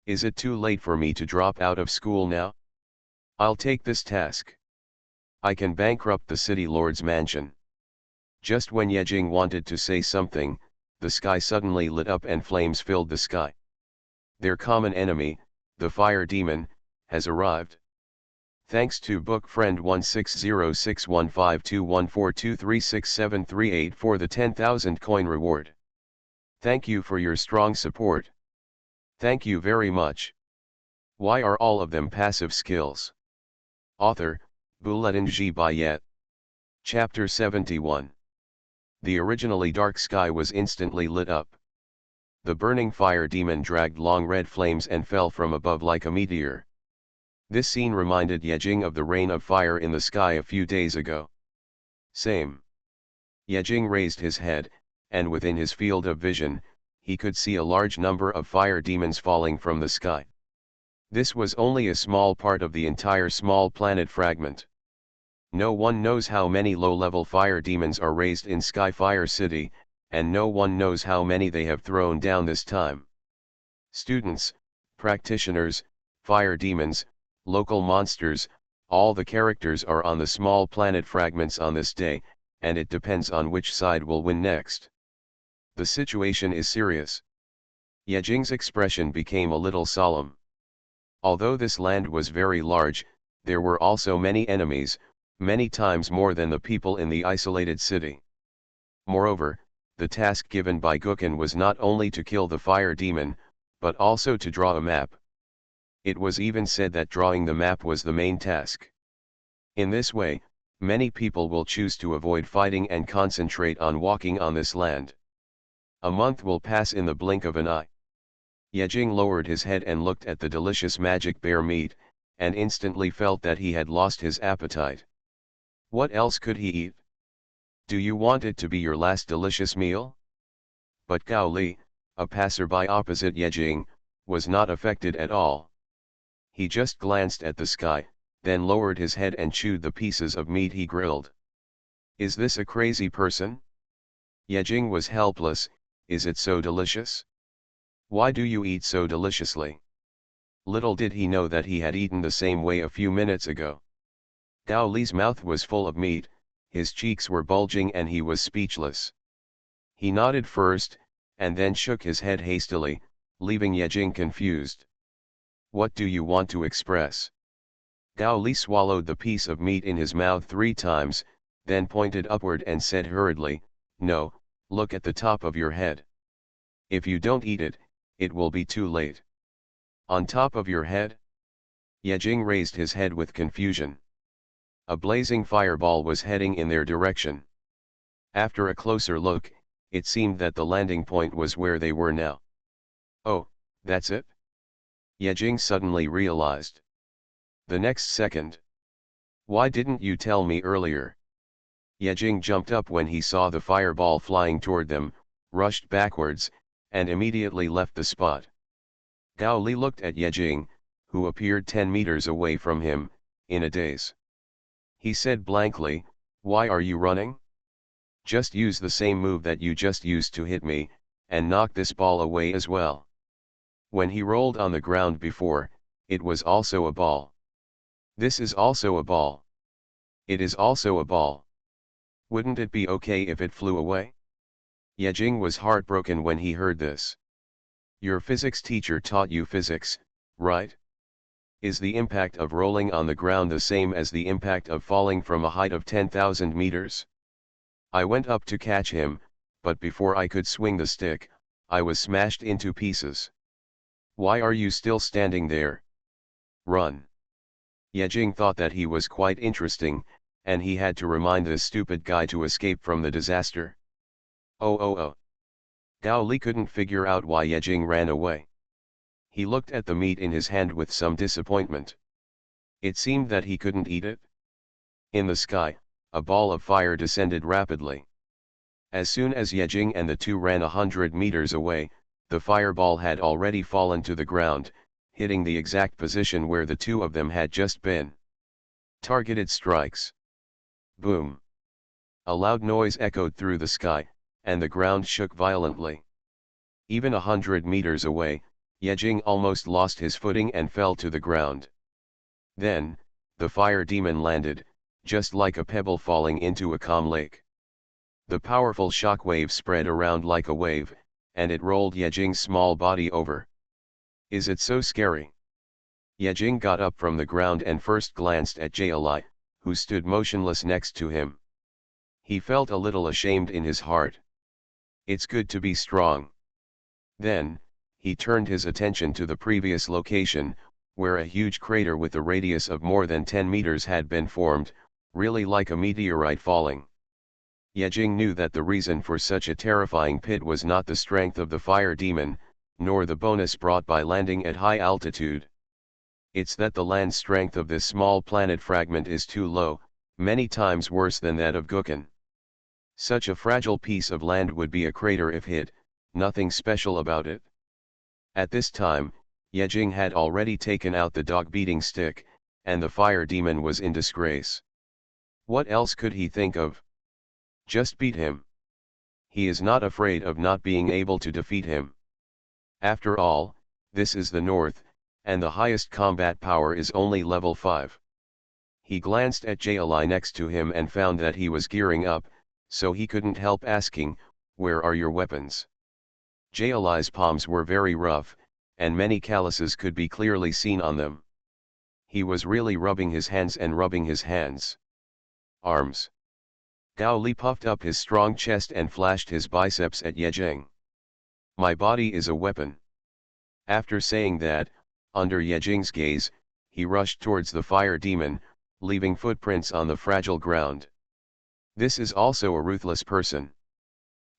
Is it too late for me to drop out of school now? I'll take this task. I can bankrupt the city lord's mansion. Just when Yejing wanted to say something, the sky suddenly lit up and flames filled the sky. Their common enemy, the fire demon, has arrived. Thanks to book friend 1606152142367388 for the 10,000 coin reward. Thank you for your strong support. Thank you very much. Why are all of them passive skills? Author, Bulletin G. Bayet. Chapter 71. The originally dark sky was instantly lit up. The burning fire demon dragged long red flames and fell from above like a meteor. This scene reminded Yejing of the rain of fire in the sky a few days ago. Same. Yejing raised his head, and within his field of vision, he could see a large number of fire demons falling from the sky. This was only a small part of the entire small planet fragment. No one knows how many low-level fire demons are raised in Skyfire City, and no one knows how many they have thrown down this time. Students, practitioners, fire demons, local monsters, all the characters are on the small planet fragments on this day, and it depends on which side will win next. The situation is serious. Yejing's expression became a little solemn. Although this land was very large, there were also many enemies, many times more than the people in the isolated city. Moreover, the task given by Guken was not only to kill the fire demon, but also to draw a map. It was even said that drawing the map was the main task. In this way, Many people will choose to avoid fighting and concentrate on walking on this land. A month will pass in the blink of an eye. Yejing lowered his head and looked at the delicious magic bear meat, and instantly felt that he had lost his appetite. What else could he eat? Do you want it to be your last delicious meal? But Gao Li, a passerby opposite Yejing, was not affected at all. He just glanced at the sky, then lowered his head and chewed the pieces of meat he grilled. Is this a crazy person? Yejing was helpless. Is it so delicious? Why do you eat so deliciously? Little did he know that he had eaten the same way a few minutes ago. Gao Li's mouth was full of meat, his cheeks were bulging and he was speechless. He nodded first, and then shook his head hastily, leaving Yejing confused. What do you want to express? Gao Li swallowed the piece of meat in his mouth 3 times, then pointed upward and said hurriedly, No, look at the top of your head. If you don't eat it, it will be too late. On top of your head? Yejing raised his head with confusion. A blazing fireball was heading in their direction. After a closer look, it seemed that the landing point was where they were now. Oh, that's it? Yejing suddenly realized. The next second. Why didn't you tell me earlier? Yejing jumped up when he saw the fireball flying toward them, rushed backwards, and immediately left the spot. Gao Li looked at Yejing, who appeared 10 meters away from him, in a daze. He said blankly, Why are you running? Just use the same move that you just used to hit me, and knock this ball away as well. When he rolled on the ground before, it was also a ball. This is also a ball. It is also a ball. Wouldn't it be okay if it flew away? Yejing was heartbroken when he heard this. Your physics teacher taught you physics, right? Is the impact of rolling on the ground the same as the impact of falling from a height of 10,000 meters? I went up to catch him, but before I could swing the stick, I was smashed into pieces. Why are you still standing there? Run. Yejing thought that he was quite interesting, and he had to remind this stupid guy to escape from the disaster. Oh. Gao Li couldn't figure out why Yejing ran away. He looked at the meat in his hand with some disappointment. It seemed that he couldn't eat it. In the sky, a ball of fire descended rapidly. As soon as Yejing and the two ran 100 meters away, the fireball had already fallen to the ground, hitting the exact position where the two of them had just been. Targeted strikes. Boom. A loud noise echoed through the sky, and the ground shook violently. Even 100 meters away, Yejing almost lost his footing and fell to the ground. Then, the fire demon landed, just like a pebble falling into a calm lake. The powerful shock wave spread around like a wave, and it rolled Yejing's small body over. Is it so scary? Yejing got up from the ground and first glanced at Jali, who stood motionless next to him. He felt a little ashamed in his heart. It's good to be strong. Then, he turned his attention to the previous location, where a huge crater with a radius of more than 10 meters had been formed, really like a meteorite falling. Yejing knew that the reason for such a terrifying pit was not the strength of the fire demon, nor the bonus brought by landing at high altitude. It's that the land strength of this small planet fragment is too low, many times worse than that of Gukan. Such a fragile piece of land would be a crater if hit, nothing special about it. At this time, Yejing had already taken out the dog-beating stick, and the fire demon was in disgrace. What else could he think of? Just beat him. He is not afraid of not being able to defeat him. After all, this is the North, and the highest combat power is only level 5. He glanced at Jali next to him and found that he was gearing up, so he couldn't help asking, Where are your weapons? Jali's palms were very rough, and many calluses could be clearly seen on them. He was really rubbing his hands and rubbing his hands. Arms. Gao Li puffed up his strong chest and flashed his biceps at Yejing. My body is a weapon. After saying that, under Yejing's gaze, he rushed towards the fire demon, leaving footprints on the fragile ground. This is also a ruthless person.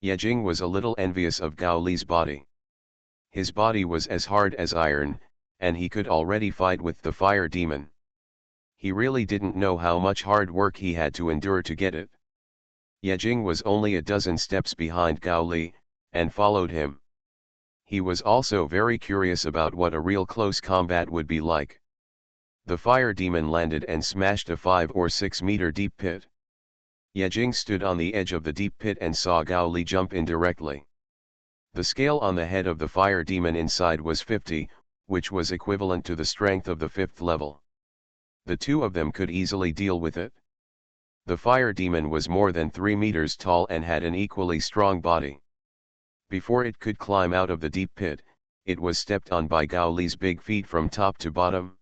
Yejing was a little envious of Gao Li's body. His body was as hard as iron, and he could already fight with the fire demon. He really didn't know how much hard work he had to endure to get it. Yejing was only a dozen steps behind Gao Li, and followed him. He was also very curious about what a real close combat would be like. The fire demon landed and smashed a 5 or 6 meter deep pit. Yejing stood on the edge of the deep pit and saw Gao Li jump in directly. The scale on the head of the fire demon inside was 50, which was equivalent to the strength of the 5th level. The two of them could easily deal with it. The fire demon was more than 3 meters tall and had an equally strong body. Before it could climb out of the deep pit, it was stepped on by Gao Li's big feet from top to bottom.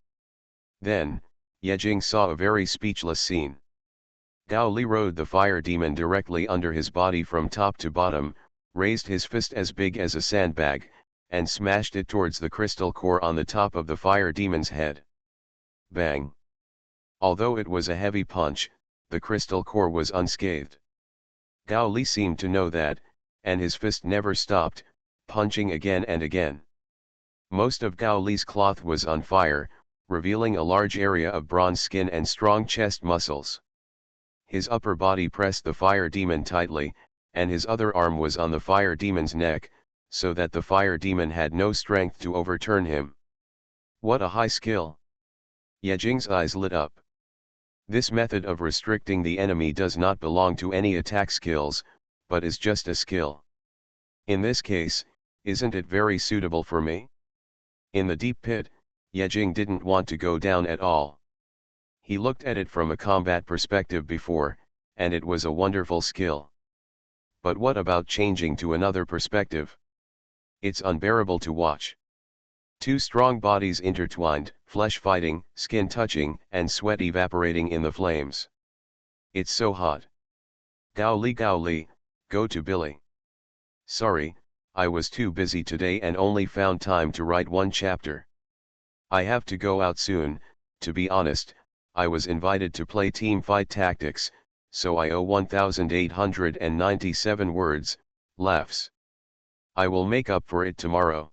Then, Yejing saw a very speechless scene. Gao Li rode the fire demon directly under his body from top to bottom, raised his fist as big as a sandbag, and smashed it towards the crystal core on the top of the fire demon's head. Bang! Although it was a heavy punch, the crystal core was unscathed. Gao Li seemed to know that, and his fist never stopped, punching again and again. Most of Gao Li's cloth was on fire, revealing a large area of bronze skin and strong chest muscles. His upper body pressed the fire demon tightly, and his other arm was on the fire demon's neck, so that the fire demon had no strength to overturn him. What a high skill! Yejing's eyes lit up. This method of restricting the enemy does not belong to any attack skills, but is just a skill. In this case, isn't it very suitable for me? In the deep pit, Yejing didn't want to go down at all. He looked at it from a combat perspective before, and it was a wonderful skill. But what about changing to another perspective? It's unbearable to watch. Two strong bodies intertwined, flesh fighting, skin touching, and sweat evaporating in the flames. It's so hot. Gao Li, go to Billy. Sorry, I was too busy today and only found time to write one chapter. I have to go out soon. To be honest, I was invited to play team fight tactics, so I owe 1,897 words, laughs. I will make up for it tomorrow.